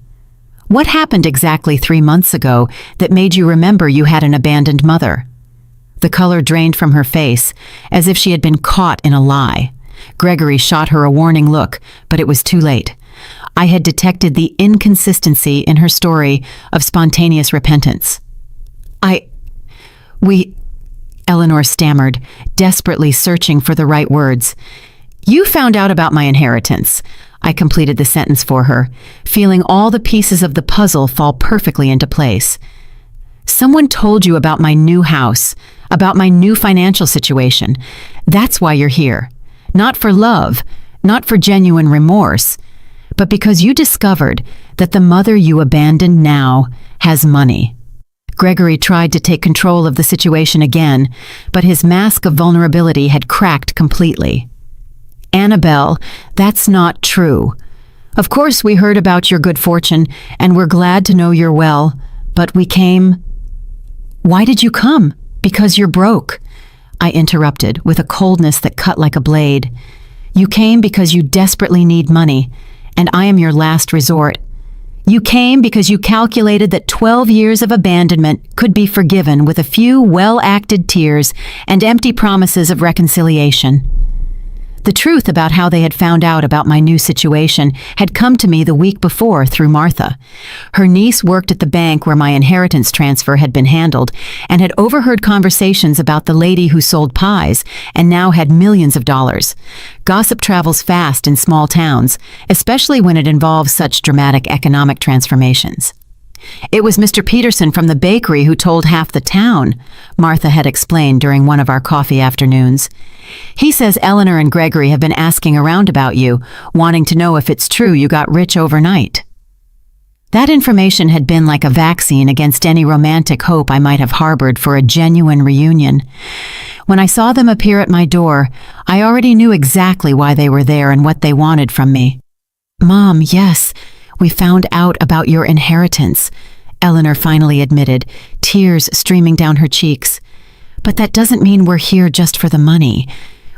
"What happened exactly 3 months ago that made you remember you had an abandoned mother?" The color drained from her face, as if she had been caught in a lie. Gregory shot her a warning look, but it was too late. I had detected the inconsistency in her story of spontaneous repentance. We, Eleanor stammered, desperately searching for the right words. "You found out about my inheritance," I completed the sentence for her, feeling all the pieces of the puzzle fall perfectly into place. "Someone told you about my new house, about my new financial situation. That's why you're here. Not for love, not for genuine remorse, but because you discovered that the mother you abandoned now has money." Gregory tried to take control of the situation again, but his mask of vulnerability had cracked completely. "Annabelle, that's not true. Of course we heard about your good fortune, and we're glad to know you're well, but we came—" "Why did you come? Because you're broke," I interrupted with a coldness that cut like a blade. "You came because you desperately need money, and I am your last resort. You came because you calculated that 12 years of abandonment could be forgiven with a few well-acted tears and empty promises of reconciliation." The truth about how they had found out about my new situation had come to me the week before through Martha. Her niece worked at the bank where my inheritance transfer had been handled and had overheard conversations about the lady who sold pies and now had millions of dollars. Gossip travels fast in small towns, especially when it involves such dramatic economic transformations. "It was Mr. Peterson from the bakery who told half the town," Martha had explained during one of our coffee afternoons. "He says Eleanor and Gregory have been asking around about you, wanting to know if it's true you got rich overnight." That information had been like a vaccine against any romantic hope I might have harbored for a genuine reunion. When I saw them appear at my door, I already knew exactly why they were there and what they wanted from me. "Mom, yes, we found out about your inheritance," Eleanor finally admitted, tears streaming down her cheeks. "But that doesn't mean we're here just for the money.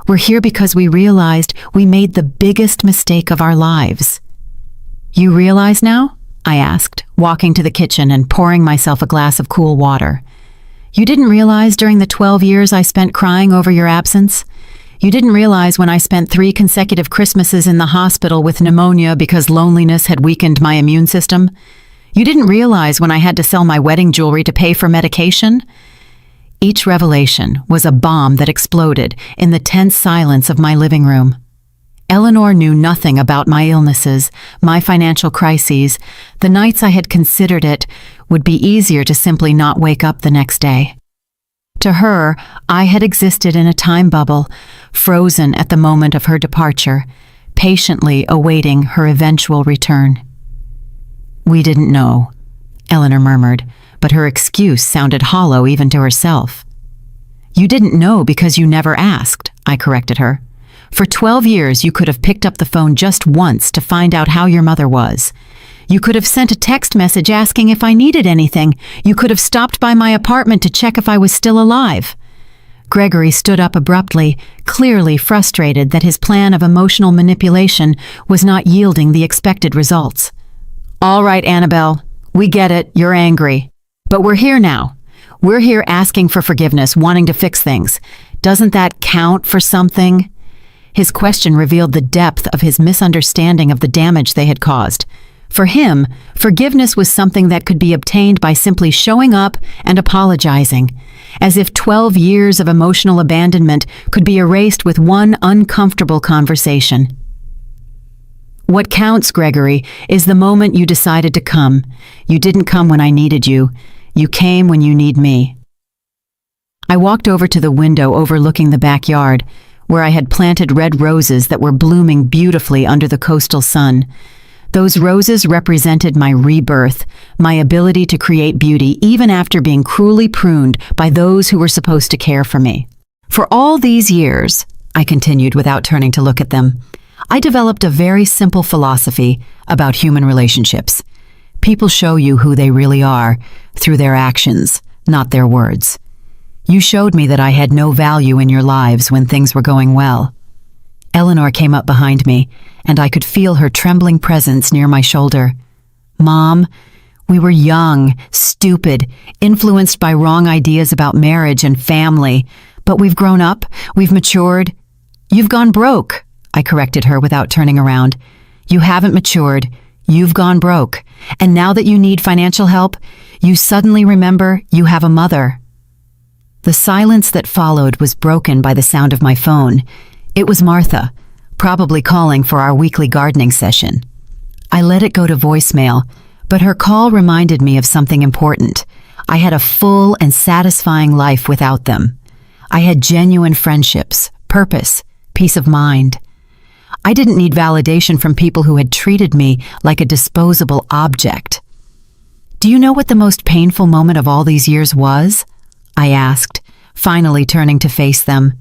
We're here because we realized we made the biggest mistake of our lives." "You realize now?" I asked, walking to the kitchen and pouring myself a glass of cool water. "You didn't realize during the 12 years I spent crying over your absence? You didn't realize when I spent 3 consecutive Christmases in the hospital with pneumonia because loneliness had weakened my immune system? You didn't realize when I had to sell my wedding jewelry to pay for medication?" Each revelation was a bomb that exploded in the tense silence of my living room. Eleanor knew nothing about my illnesses, my financial crises. The nights I had considered it would be easier to simply not wake up the next day. To her, I had existed in a time bubble, frozen at the moment of her departure, patiently awaiting her eventual return. "We didn't know," Eleanor murmured, but her excuse sounded hollow even to herself. "You didn't know because you never asked," I corrected her. "For 12 years you could have picked up the phone just once to find out how your mother was. You could have sent a text message asking if I needed anything. You could have stopped by my apartment to check if I was still alive." Gregory stood up abruptly, clearly frustrated that his plan of emotional manipulation was not yielding the expected results. "All right, Annabelle, we get it, you're angry. But we're here now. We're here asking for forgiveness, wanting to fix things. Doesn't that count for something?" His question revealed the depth of his misunderstanding of the damage they had caused. For him, forgiveness was something that could be obtained by simply showing up and apologizing, as if 12 years of emotional abandonment could be erased with one uncomfortable conversation. What counts, Gregory, is the moment you decided to come. You didn't come when I needed you. You came when you need me. I walked over to the window overlooking the backyard, where I had planted red roses that were blooming beautifully under the coastal sun. Those roses represented my rebirth, my ability to create beauty even after being cruelly pruned by those who were supposed to care for me. For all these years, I continued without turning to look at them, I developed a very simple philosophy about human relationships. People show you who they really are through their actions, not their words. You showed me that I had no value in your lives when things were going well. Eleanor came up behind me, and I could feel her trembling presence near my shoulder. Mom, we were young, stupid, influenced by wrong ideas about marriage and family, but we've grown up, we've matured. You've gone broke, I corrected her without turning around. You haven't matured, you've gone broke, and now that you need financial help, you suddenly remember you have a mother. The silence that followed was broken by the sound of my phone. It was Martha, probably calling for our weekly gardening session. I let it go to voicemail, but her call reminded me of something important. I had a full and satisfying life without them. I had genuine friendships, purpose, peace of mind. I didn't need validation from people who had treated me like a disposable object. Do you know what the most painful moment of all these years was? I asked, finally turning to face them.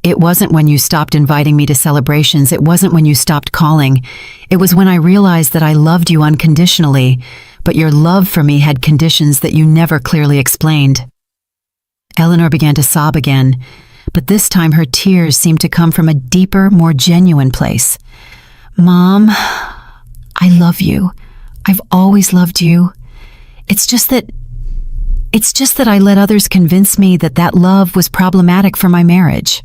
It wasn't when you stopped inviting me to celebrations. It wasn't when you stopped calling. It was when I realized that I loved you unconditionally, but your love for me had conditions that you never clearly explained. Eleanor began to sob again, but this time her tears seemed to come from a deeper, more genuine place. Mom, I love you. I've always loved you. It's just that I let others convince me that that love was problematic for my marriage.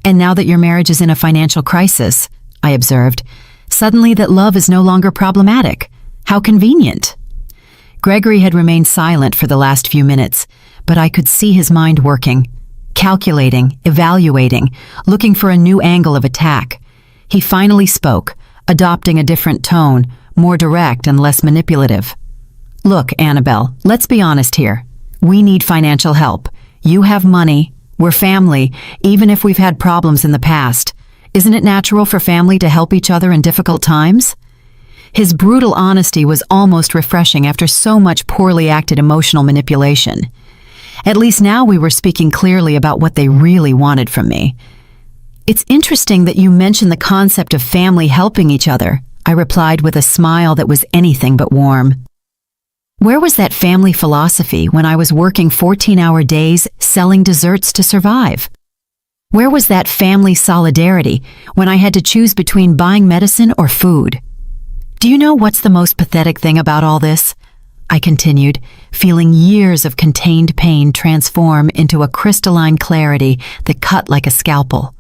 And now that your marriage is in a financial crisis, I observed, suddenly that love is no longer problematic. How convenient. Gregory had remained silent for the last few minutes, but I could see his mind working, calculating, evaluating, looking for a new angle of attack. He finally spoke, adopting a different tone, more direct and less manipulative. Look, Annabelle, let's be honest here. We need financial help. You have money. We're family, even if we've had problems in the past. Isn't it natural for family to help each other in difficult times? His brutal honesty was almost refreshing after so much poorly acted emotional manipulation. At least now we were speaking clearly about what they really wanted from me. It's interesting that you mention the concept of family helping each other, I replied with a smile that was anything but warm. Where was that family philosophy when I was working 14-hour days selling desserts to survive? Where was that family solidarity when I had to choose between buying medicine or food? Do you know what's the most pathetic thing about all this? I continued, feeling years of contained pain transform into a crystalline clarity that cut like a scalpel.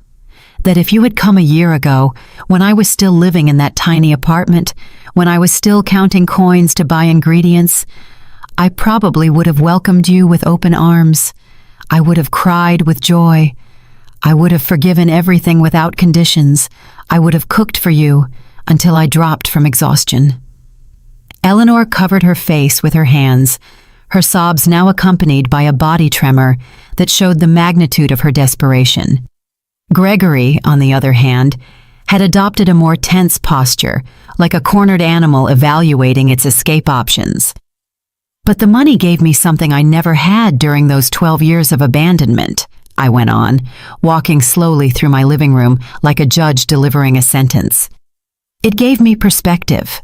That if you had come a year ago, when I was still living in that tiny apartment, when I was still counting coins to buy ingredients, I probably would have welcomed you with open arms. I would have cried with joy. I would have forgiven everything without conditions. I would have cooked for you until I dropped from exhaustion. Eleanor covered her face with her hands, her sobs now accompanied by a body tremor that showed the magnitude of her desperation. Gregory, on the other hand, had adopted a more tense posture, like a cornered animal evaluating its escape options. But the money gave me something I never had during those 12 years of abandonment, I went on, walking slowly through my living room like a judge delivering a sentence. It gave me perspective.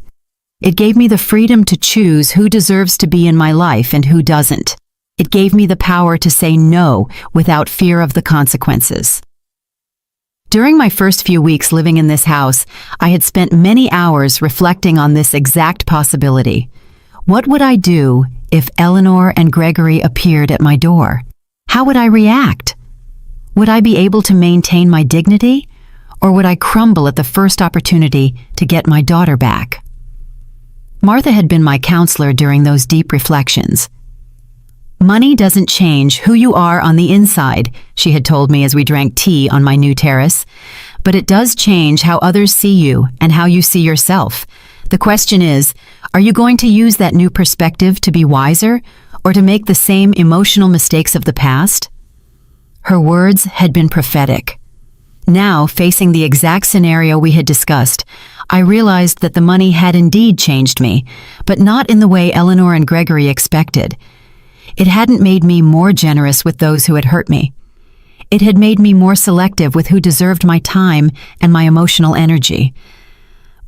It gave me the freedom to choose who deserves to be in my life and who doesn't. It gave me the power to say no without fear of the consequences. During my first few weeks living in this house, I had spent many hours reflecting on this exact possibility. What would I do if Eleanor and Gregory appeared at my door? How would I react? Would I be able to maintain my dignity, or would I crumble at the first opportunity to get my daughter back? Martha had been my counselor during those deep reflections. "Money doesn't change who you are on the inside," she had told me as we drank tea on my new terrace, "but it does change how others see you and how you see yourself. The question is, are you going to use that new perspective to be wiser or to make the same emotional mistakes of the past?" Her words had been prophetic. Now, facing the exact scenario we had discussed, I realized that the money had indeed changed me, but not in the way Eleanor and Gregory expected. It hadn't made me more generous with those who had hurt me. It had made me more selective with who deserved my time and my emotional energy.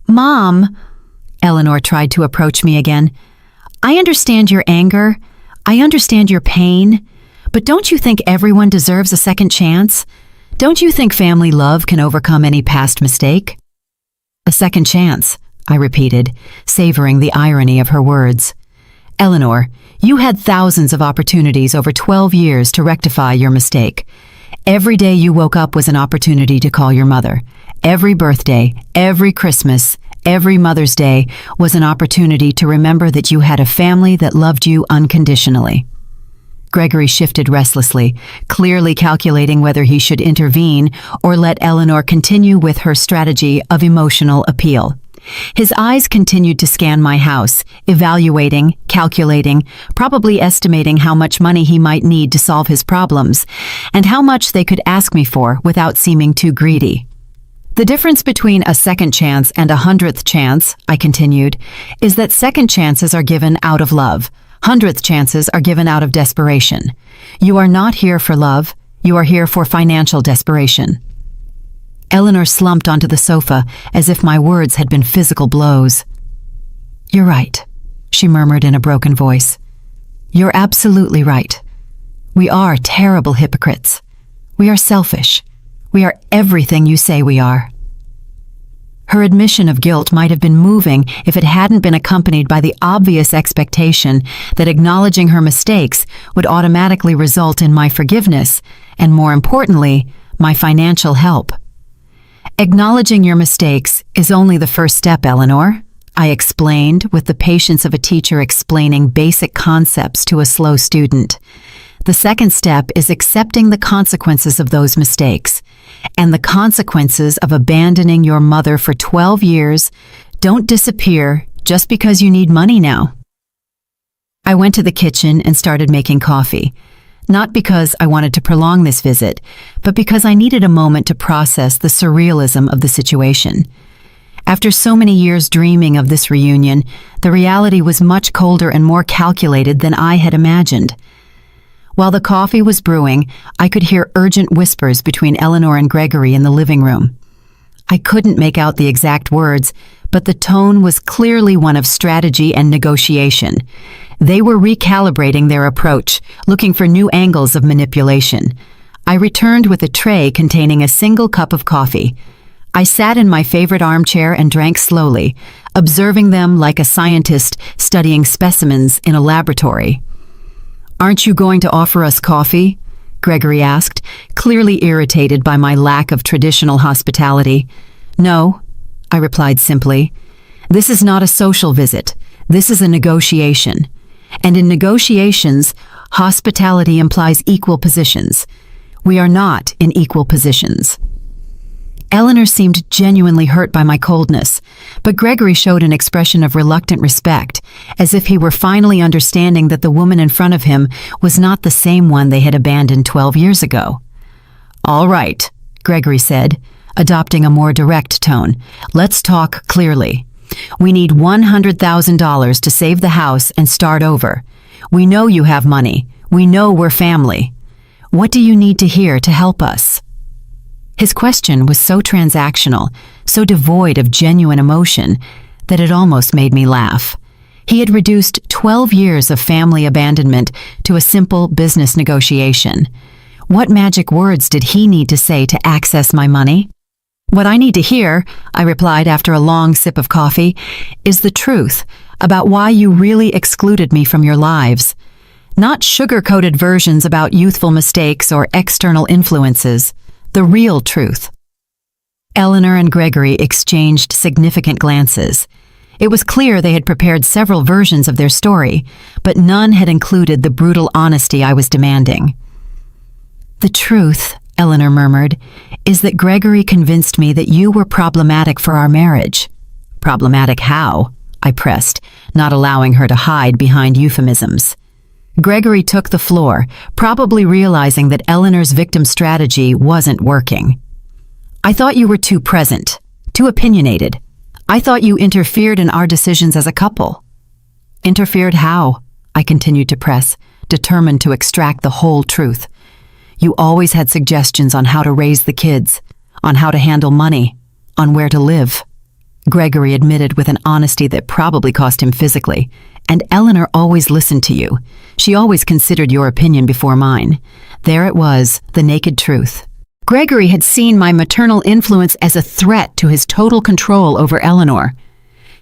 "Mom," Eleanor tried to approach me again, "I understand your anger. I understand your pain. But don't you think everyone deserves a second chance? Don't you think family love can overcome any past mistake?" "A second chance," I repeated, savoring the irony of her words. "Eleanor, you had thousands of opportunities over 12 years to rectify your mistake. Every day you woke up was an opportunity to call your mother. Every birthday, every Christmas, every Mother's Day was an opportunity to remember that you had a family that loved you unconditionally." Gregory shifted restlessly, clearly calculating whether he should intervene or let Eleanor continue with her strategy of emotional appeal. His eyes continued to scan my house, evaluating, calculating, probably estimating how much money he might need to solve his problems, and how much they could ask me for without seeming too greedy. "The difference between a second chance and a 100th chance," I continued, "is that second chances are given out of love. 100th chances are given out of desperation. You are not here for love, you are here for financial desperation." Eleanor slumped onto the sofa as if my words had been physical blows. "You're right," she murmured in a broken voice. "You're absolutely right. We are terrible hypocrites. We are selfish. We are everything you say we are." Her admission of guilt might have been moving if it hadn't been accompanied by the obvious expectation that acknowledging her mistakes would automatically result in my forgiveness and, more importantly, my financial help. "Acknowledging your mistakes is only the first step, Eleanor," I explained with the patience of a teacher explaining basic concepts to a slow student. "The second step is accepting the consequences of those mistakes. And the consequences of abandoning your mother for 12 years don't disappear just because you need money now." I went to the kitchen and started making coffee, not because I wanted to prolong this visit, but because I needed a moment to process the surrealism of the situation. After so many years dreaming of this reunion, the reality was much colder and more calculated than I had imagined. While the coffee was brewing, I could hear urgent whispers between Eleanor and Gregory in the living room. I couldn't make out the exact words, but the tone was clearly one of strategy and negotiation. They were recalibrating their approach, looking for new angles of manipulation. I returned with a tray containing a single cup of coffee. I sat in my favorite armchair and drank slowly, observing them like a scientist studying specimens in a laboratory. "Aren't you going to offer us coffee?" Gregory asked, clearly irritated by my lack of traditional hospitality. "No," I replied simply. "This is not a social visit. This is a negotiation. And in negotiations, hospitality implies equal positions. We are not in equal positions." Eleanor seemed genuinely hurt by my coldness, but Gregory showed an expression of reluctant respect, as if he were finally understanding that the woman in front of him was not the same one they had abandoned 12 years ago. "All right," Gregory said, adopting a more direct tone. "Let's talk clearly. We need $100,000 to save the house and start over. We know you have money. We know we're family. What do you need to hear to help us?" His question was so transactional, so devoid of genuine emotion, that it almost made me laugh. He had reduced 12 years of family abandonment to a simple business negotiation. What magic words did he need to say to access my money? "What I need to hear," I replied after a long sip of coffee, "is the truth about why you really excluded me from your lives. Not sugar-coated versions about youthful mistakes or external influences. The real truth." Eleanor and Gregory exchanged significant glances. It was clear they had prepared several versions of their story, but none had included the brutal honesty I was demanding. "The truth," Eleanor murmured, "is that Gregory convinced me that you were problematic for our marriage." "Problematic how?" I pressed, not allowing her to hide behind euphemisms. Gregory took the floor, probably realizing that Eleanor's victim strategy wasn't working. "I thought you were too present, too opinionated. I thought you interfered in our decisions as a couple." "Interfered how?" I continued to press, determined to extract the whole truth. "You always had suggestions on how to raise the kids, on how to handle money, on where to live." Gregory admitted with an honesty that probably cost him physically. "And Eleanor always listened to you. She always considered your opinion before mine." There it was, the naked truth. Gregory had seen my maternal influence as a threat to his total control over Eleanor.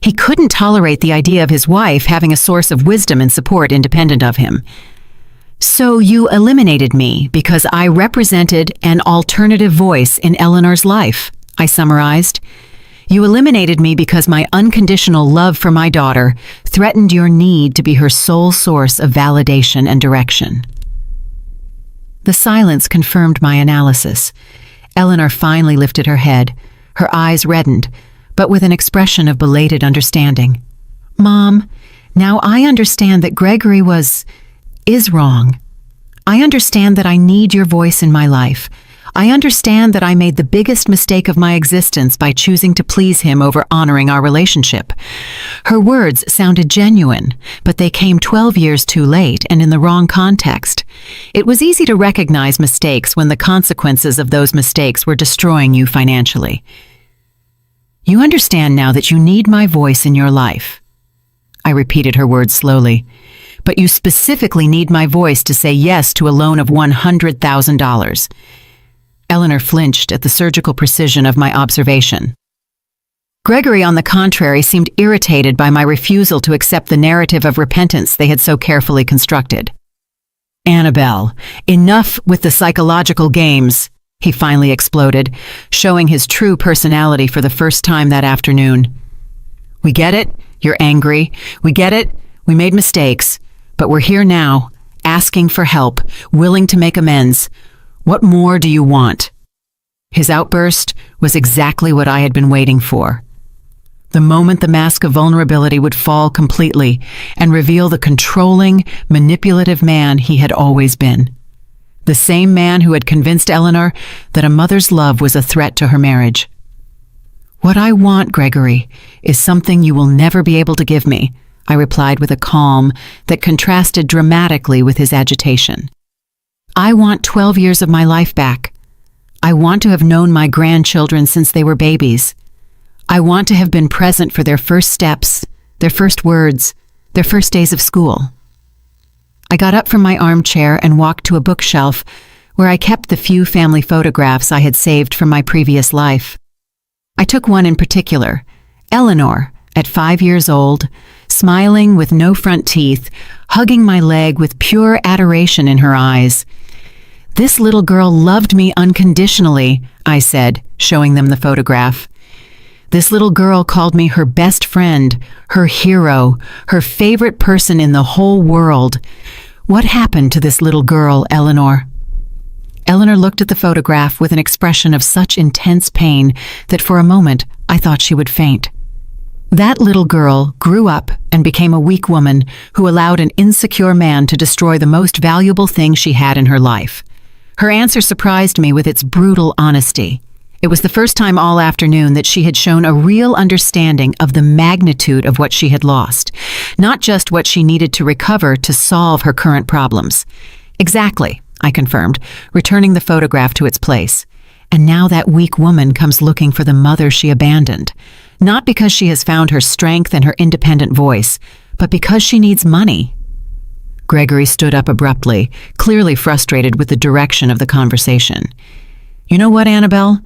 He couldn't tolerate the idea of his wife having a source of wisdom and support independent of him. "So you eliminated me because I represented an alternative voice in Eleanor's life," I summarized. "You eliminated me because my unconditional love for my daughter threatened your need to be her sole source of validation and direction." The silence confirmed my analysis. Eleanor finally lifted her head. Her eyes reddened, but with an expression of belated understanding. "Mom, now I understand that Gregory is wrong. I understand that I need your voice in my life. I understand that I made the biggest mistake of my existence by choosing to please him over honoring our relationship." Her words sounded genuine, but they came 12 years too late and in the wrong context. It was easy to recognize mistakes when the consequences of those mistakes were destroying you financially. "You understand now that you need my voice in your life." I repeated her words slowly. "But you specifically need my voice to say yes to a loan of $100,000. Eleanor flinched at the surgical precision of my observation. Gregory, on the contrary, seemed irritated by my refusal to accept the narrative of repentance they had so carefully constructed. "Annabelle, enough with the psychological games," he finally exploded, showing his true personality for the first time that afternoon. "We get it, you're angry. We get it, we made mistakes. But we're here now, asking for help, willing to make amends. What more do you want?" His outburst was exactly what I had been waiting for. The moment the mask of vulnerability would fall completely and reveal the controlling, manipulative man he had always been. The same man who had convinced Eleanor that a mother's love was a threat to her marriage. "What I want, Gregory, is something you will never be able to give me," I replied with a calm that contrasted dramatically with his agitation. "I want 12 years of my life back. I want to have known my grandchildren since they were babies. I want to have been present for their first steps, their first words, their first days of school." I got up from my armchair and walked to a bookshelf where I kept the few family photographs I had saved from my previous life. I took one in particular, Eleanor, at 5 years old, smiling with no front teeth, hugging my leg with pure adoration in her eyes. "This little girl loved me unconditionally," I said, showing them the photograph. "This little girl called me her best friend, her hero, her favorite person in the whole world. What happened to this little girl, Eleanor?" Eleanor looked at the photograph with an expression of such intense pain that for a moment I thought she would faint. That little girl grew up and became a weak woman who allowed an insecure man to destroy the most valuable thing she had in her life. Her answer surprised me with its brutal honesty. It was the first time all afternoon that she had shown a real understanding of the magnitude of what she had lost, not just what she needed to recover to solve her current problems. "Exactly," I confirmed, returning the photograph to its place. "And now that weak woman comes looking for the mother she abandoned, not because she has found her strength and her independent voice, but because she needs money." Gregory stood up abruptly, clearly frustrated with the direction of the conversation. "You know what, Annabelle?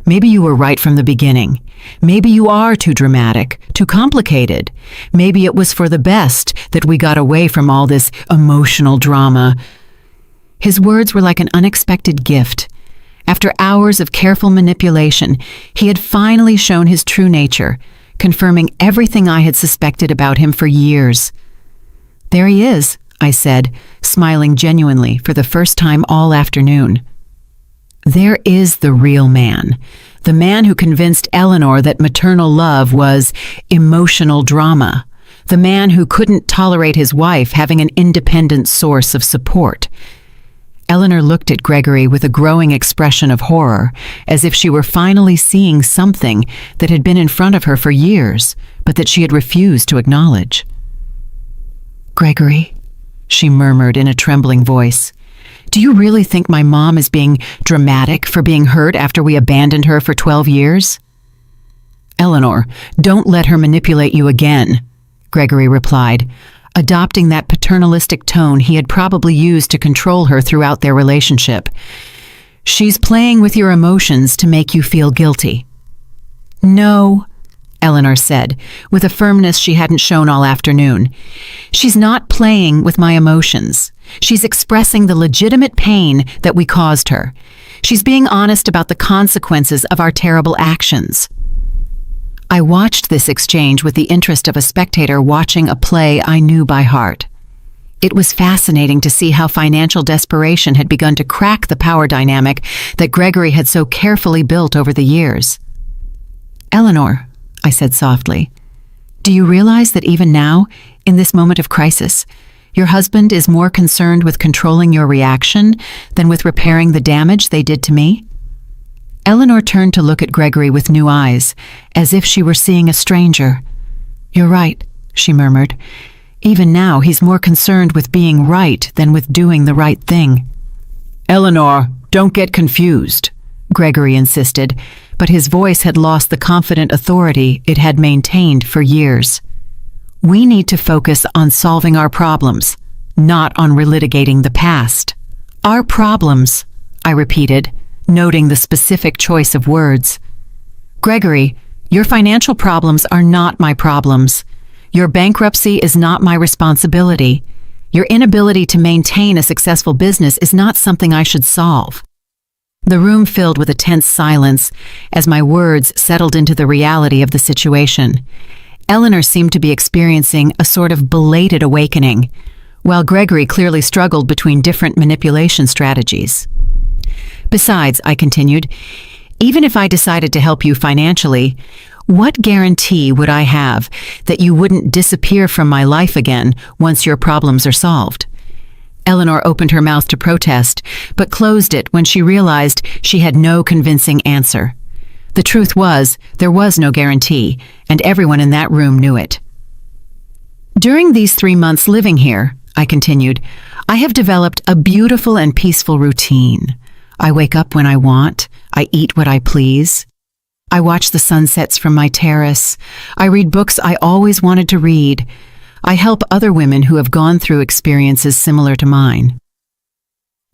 Maybe you were right from the beginning. Maybe you are too dramatic, too complicated. Maybe it was for the best that we got away from all this emotional drama." His words were like an unexpected gift. After hours of careful manipulation, he had finally shown his true nature, confirming everything I had suspected about him for years. "There he is," I said, smiling genuinely for the first time all afternoon. There is the real man, the man who convinced Eleanor that maternal love was emotional drama, the man who couldn't tolerate his wife having an independent source of support. Eleanor looked at Gregory with a growing expression of horror, as if she were finally seeing something that had been in front of her for years, but that she had refused to acknowledge. "Gregory," she murmured in a trembling voice, "do you really think my mom is being dramatic for being hurt after we abandoned her for 12 years? "Eleanor, don't let her manipulate you again," Gregory replied, adopting that paternalistic tone he had probably used to control her throughout their relationship. "She's playing with your emotions to make you feel guilty." "No," Eleanor said, with a firmness she hadn't shown all afternoon. "She's not playing with my emotions. She's expressing the legitimate pain that we caused her. She's being honest about the consequences of our terrible actions." I watched this exchange with the interest of a spectator watching a play I knew by heart. It was fascinating to see how financial desperation had begun to crack the power dynamic that Gregory had so carefully built over the years. "Eleanor," I said softly, "do you realize that even now, in this moment of crisis, your husband is more concerned with controlling your reaction than with repairing the damage they did to me?" Eleanor turned to look at Gregory with new eyes, as if she were seeing a stranger. "You're right," she murmured. "Even now, he's more concerned with being right than with doing the right thing." "Eleanor, don't get confused," Gregory insisted, but his voice had lost the confident authority it had maintained for years. "We need to focus on solving our problems, not on relitigating the past." "Our problems," I repeated, noting the specific choice of words. "Gregory, your financial problems are not my problems. Your bankruptcy is not my responsibility. Your inability to maintain a successful business is not something I should solve." The room filled with a tense silence as my words settled into the reality of the situation. Eleanor seemed to be experiencing a sort of belated awakening, while Gregory clearly struggled between different manipulation strategies. "Besides," I continued, "even if I decided to help you financially, what guarantee would I have that you wouldn't disappear from my life again once your problems are solved?" Eleanor opened her mouth to protest, but closed it when she realized she had no convincing answer. The truth was, there was no guarantee, and everyone in that room knew it. "During these 3 months living here," I continued, "I have developed a beautiful and peaceful routine. I wake up when I want. I eat what I please. I watch the sunsets from my terrace. I read books I always wanted to read. I help other women who have gone through experiences similar to mine."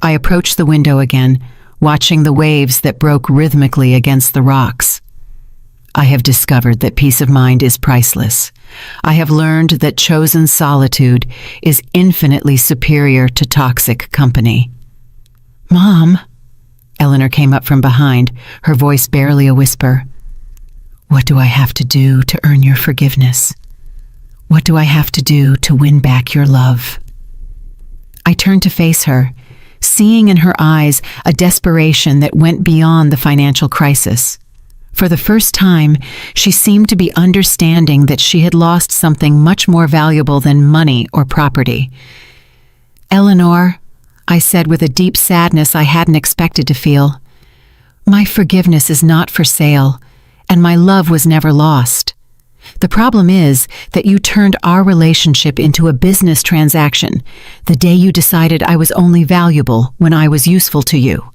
I approached the window again, watching the waves that broke rhythmically against the rocks. "I have discovered that peace of mind is priceless. I have learned that chosen solitude is infinitely superior to toxic company." "Mom," Eleanor came up from behind, her voice barely a whisper. "What do I have to do to earn your forgiveness? What do I have to do to win back your love?" I turned to face her, seeing in her eyes a desperation that went beyond the financial crisis. For the first time, she seemed to be understanding that she had lost something much more valuable than money or property. "Eleanor," I said with a deep sadness I hadn't expected to feel, "my forgiveness is not for sale, and my love was never lost. The problem is that you turned our relationship into a business transaction the day you decided I was only valuable when I was useful to you."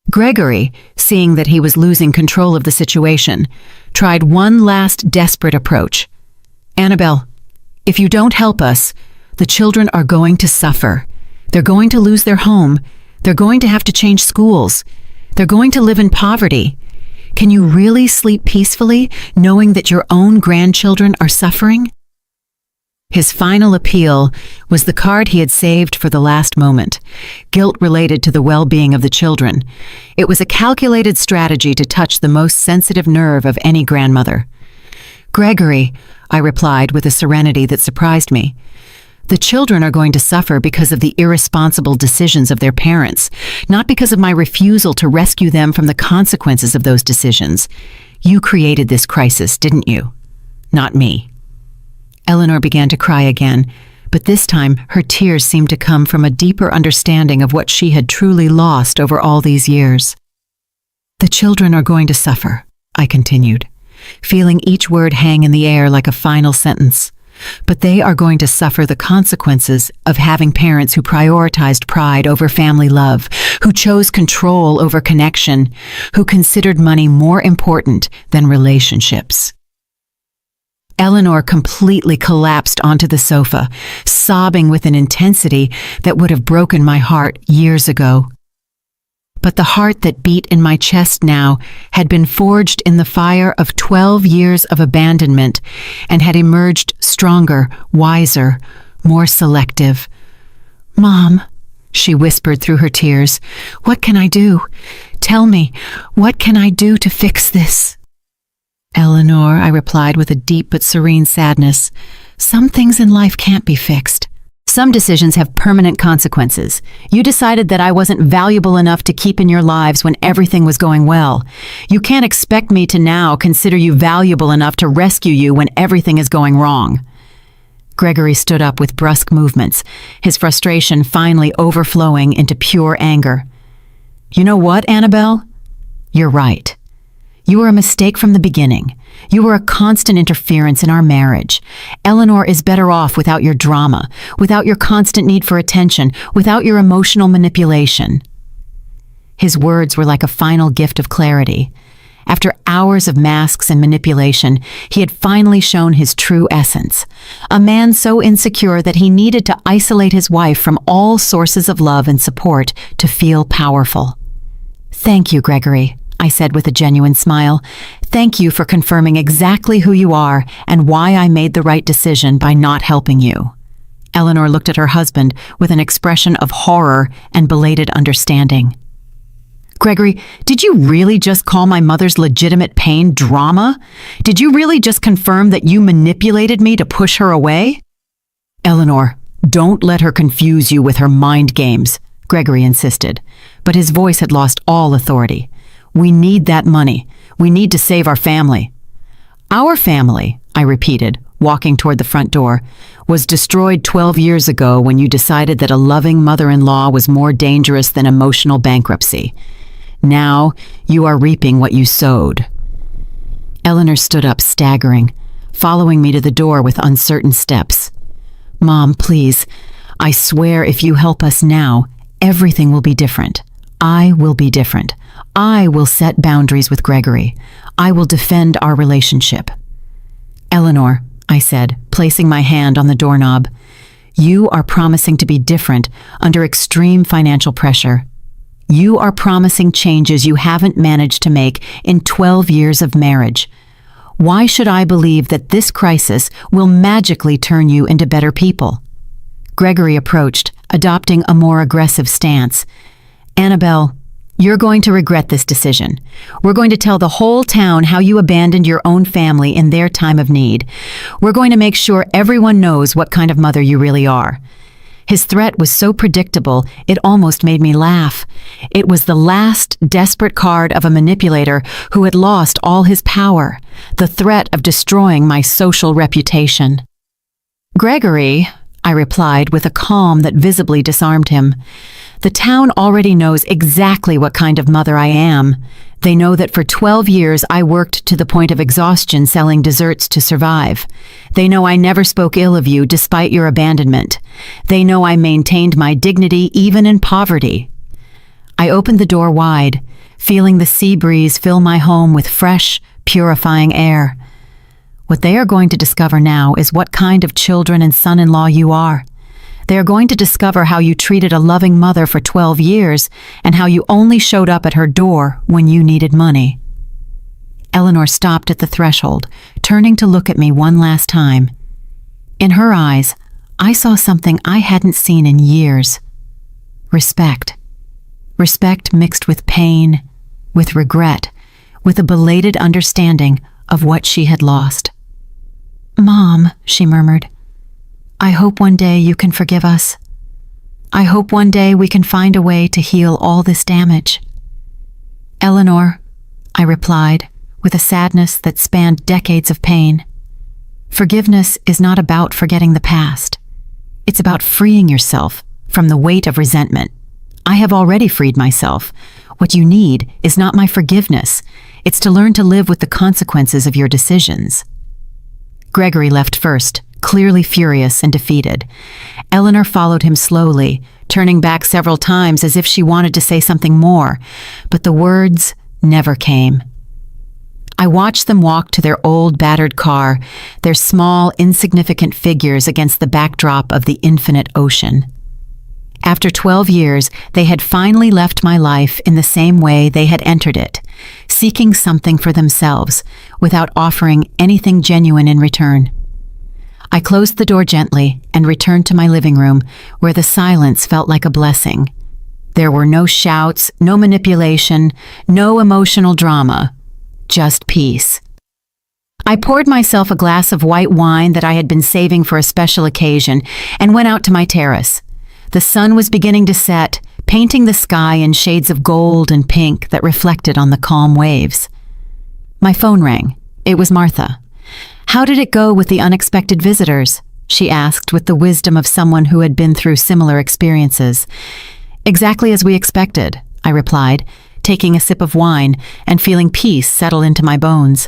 Gregory, seeing that he was losing control of the situation, tried one last desperate approach. "Annabelle, if you don't help us, the children are going to suffer. They're going to lose their home. They're going to have to change schools. They're going to live in poverty. Can you really sleep peacefully knowing that your own grandchildren are suffering?" His final appeal was the card he had saved for the last moment, guilt related to the well-being of the children. It was a calculated strategy to touch the most sensitive nerve of any grandmother. Gregory, I replied with a serenity that surprised me. The children are going to suffer because of the irresponsible decisions of their parents, not because of my refusal to rescue them from the consequences of those decisions. You created this crisis, didn't you? Not me. Eleanor began to cry again, but this time her tears seemed to come from a deeper understanding of what she had truly lost over all these years. The children are going to suffer, I continued, feeling each word hang in the air like a final sentence. But they are going to suffer the consequences of having parents who prioritized pride over family love, who chose control over connection, who considered money more important than relationships. Eleanor completely collapsed onto the sofa, sobbing with an intensity that would have broken my heart years ago. But the heart that beat in my chest now had been forged in the fire of 12 years of abandonment and had emerged stronger, wiser, more selective. "Mom," she whispered through her tears, "what can I do? Tell me, what can I do to fix this?" "Eleanor," I replied with a deep but serene sadness, "some things in life can't be fixed. Some decisions have permanent consequences. You decided that I wasn't valuable enough to keep in your lives when everything was going well. You can't expect me to now consider you valuable enough to rescue you when everything is going wrong." Gregory stood up with brusque movements, his frustration finally overflowing into pure anger. "You know what, Annabelle? You're right. You were a mistake from the beginning. You were a constant interference in our marriage. Eleanor is better off without your drama, without your constant need for attention, without your emotional manipulation." His words were like a final gift of clarity. After hours of masks and manipulation, he had finally shown his true essence. A man so insecure that he needed to isolate his wife from all sources of love and support to feel powerful. "Thank you, Gregory," I said with a genuine smile. "Thank you for confirming exactly who you are and why I made the right decision by not helping you." Eleanor looked at her husband with an expression of horror and belated understanding. "Gregory, did you really just call my mother's legitimate pain drama? Did you really just confirm that you manipulated me to push her away?" "Eleanor, don't let her confuse you with her mind games," Gregory insisted, but his voice had lost all authority. "We need that money. We need to save our family." "Our family," I repeated, walking toward the front door, "was destroyed 12 years ago when you decided that a loving mother-in-law was more dangerous than emotional bankruptcy. Now you are reaping what you sowed." Eleanor stood up, staggering, following me to the door with uncertain steps. "Mom, please, I swear if you help us now, everything will be different. I will be different. I will set boundaries with Gregory. I will defend our relationship." "Eleanor," I said, placing my hand on the doorknob, "you are promising to be different under extreme financial pressure. You are promising changes you haven't managed to make in 12 years of marriage. Why should I believe that this crisis will magically turn you into better people?" Gregory approached, adopting a more aggressive stance. "Annabelle, you're going to regret this decision. We're going to tell the whole town how you abandoned your own family in their time of need. We're going to make sure everyone knows what kind of mother you really are." His threat was so predictable, it almost made me laugh. It was the last desperate card of a manipulator who had lost all his power, the threat of destroying my social reputation. "Gregory," I replied with a calm that visibly disarmed him, "the town already knows exactly what kind of mother I am. They know that for 12 years I worked to the point of exhaustion selling desserts to survive. They know I never spoke ill of you despite your abandonment. They know I maintained my dignity even in poverty." I opened the door wide, feeling the sea breeze fill my home with fresh, purifying air. What they are going to discover now is what kind of children and son-in-law you are. They are going to discover how you treated a loving mother for 12 years and how you only showed up at her door when you needed money. Eleanor stopped at the threshold, turning to look at me one last time. In her eyes, I saw something I hadn't seen in years. Respect. Respect mixed with pain, with regret, with a belated understanding of what she had lost. "Mom," she murmured, "I hope one day you can forgive us. I hope one day we can find a way to heal all this damage." "Eleanor," I replied, with a sadness that spanned decades of pain, "forgiveness is not about forgetting the past. It's about freeing yourself from the weight of resentment. I have already freed myself. What you need is not my forgiveness. It's to learn to live with the consequences of your decisions." Gregory left first, clearly furious and defeated. Eleanor followed him slowly, turning back several times as if she wanted to say something more, but the words never came. I watched them walk to their old, battered car, their small, insignificant figures against the backdrop of the infinite ocean. After 12 years, they had finally left my life in the same way they had entered it, seeking something for themselves, without offering anything genuine in return. I closed the door gently and returned to my living room, where the silence felt like a blessing. There were no shouts, no manipulation, no emotional drama, just peace. I poured myself a glass of white wine that I had been saving for a special occasion and went out to my terrace. The sun was beginning to set, painting the sky in shades of gold and pink that reflected on the calm waves. My phone rang. It was Martha. "How did it go with the unexpected visitors?" she asked with the wisdom of someone who had been through similar experiences. "Exactly as we expected," I replied, taking a sip of wine and feeling peace settle into my bones.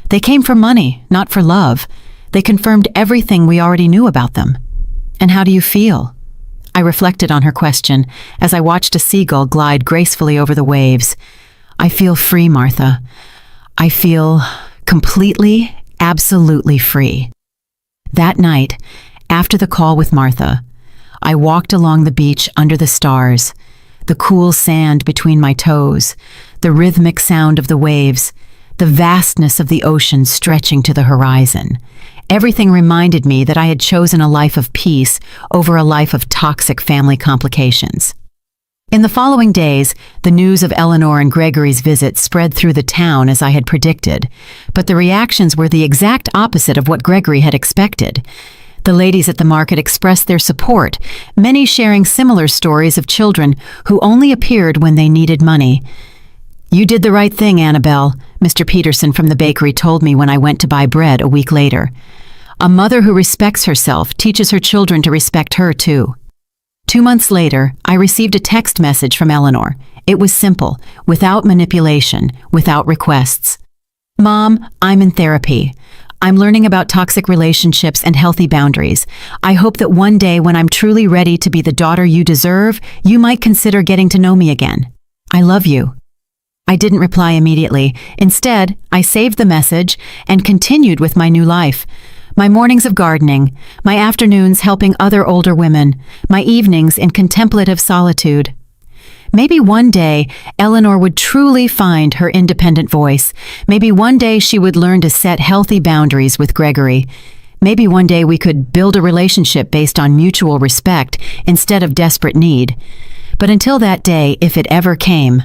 "They came for money, not for love. They confirmed everything we already knew about them." "And how do you feel?" I reflected on her question as I watched a seagull glide gracefully over the waves. "I feel free, Martha. I feel completely, absolutely free." That night, after the call with Martha, I walked along the beach under the stars, the cool sand between my toes, the rhythmic sound of the waves, the vastness of the ocean stretching to the horizon. Everything reminded me that I had chosen a life of peace over a life of toxic family complications. In the following days, the news of Eleanor and Gregory's visit spread through the town as I had predicted, but the reactions were the exact opposite of what Gregory had expected. The ladies at the market expressed their support, many sharing similar stories of children who only appeared when they needed money. "You did the right thing, Annabelle," Mr. Peterson from the bakery told me when I went to buy bread a week later. "A mother who respects herself teaches her children to respect her too." 2 months later, I received a text message from Eleanor. It was simple, without manipulation, without requests. "Mom, I'm in therapy. I'm learning about toxic relationships and healthy boundaries. I hope that one day when I'm truly ready to be the daughter you deserve, you might consider getting to know me again. I love you." I didn't reply immediately. Instead, I saved the message and continued with my new life. My mornings of gardening, my afternoons helping other older women, my evenings in contemplative solitude. Maybe one day, Eleanor would truly find her independent voice. Maybe one day she would learn to set healthy boundaries with Gregory. Maybe one day we could build a relationship based on mutual respect instead of desperate need. But until that day, if it ever came,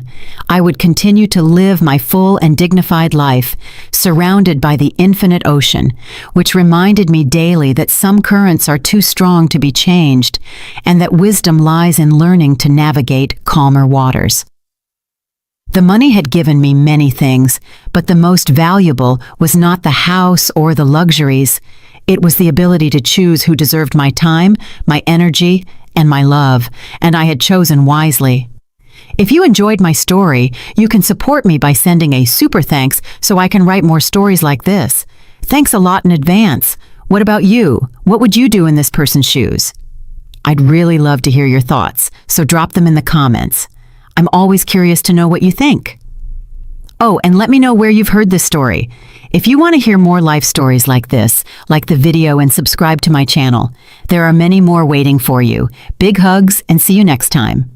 I would continue to live my full and dignified life, surrounded by the infinite ocean, which reminded me daily that some currents are too strong to be changed, and that wisdom lies in learning to navigate calmer waters. The money had given me many things, but the most valuable was not the house or the luxuries. It was the ability to choose who deserved my time, my energy, and my love, and I had chosen wisely. If you enjoyed my story, you can support me by sending a super thanks so I can write more stories like this. Thanks a lot in advance. What about you? What would you do in this person's shoes? I'd really love to hear your thoughts, so drop them in the comments. I'm always curious to know what you think. Oh, and let me know where you've heard this story. If you want to hear more life stories like this, like the video and subscribe to my channel. There are many more waiting for you. Big hugs and see you next time.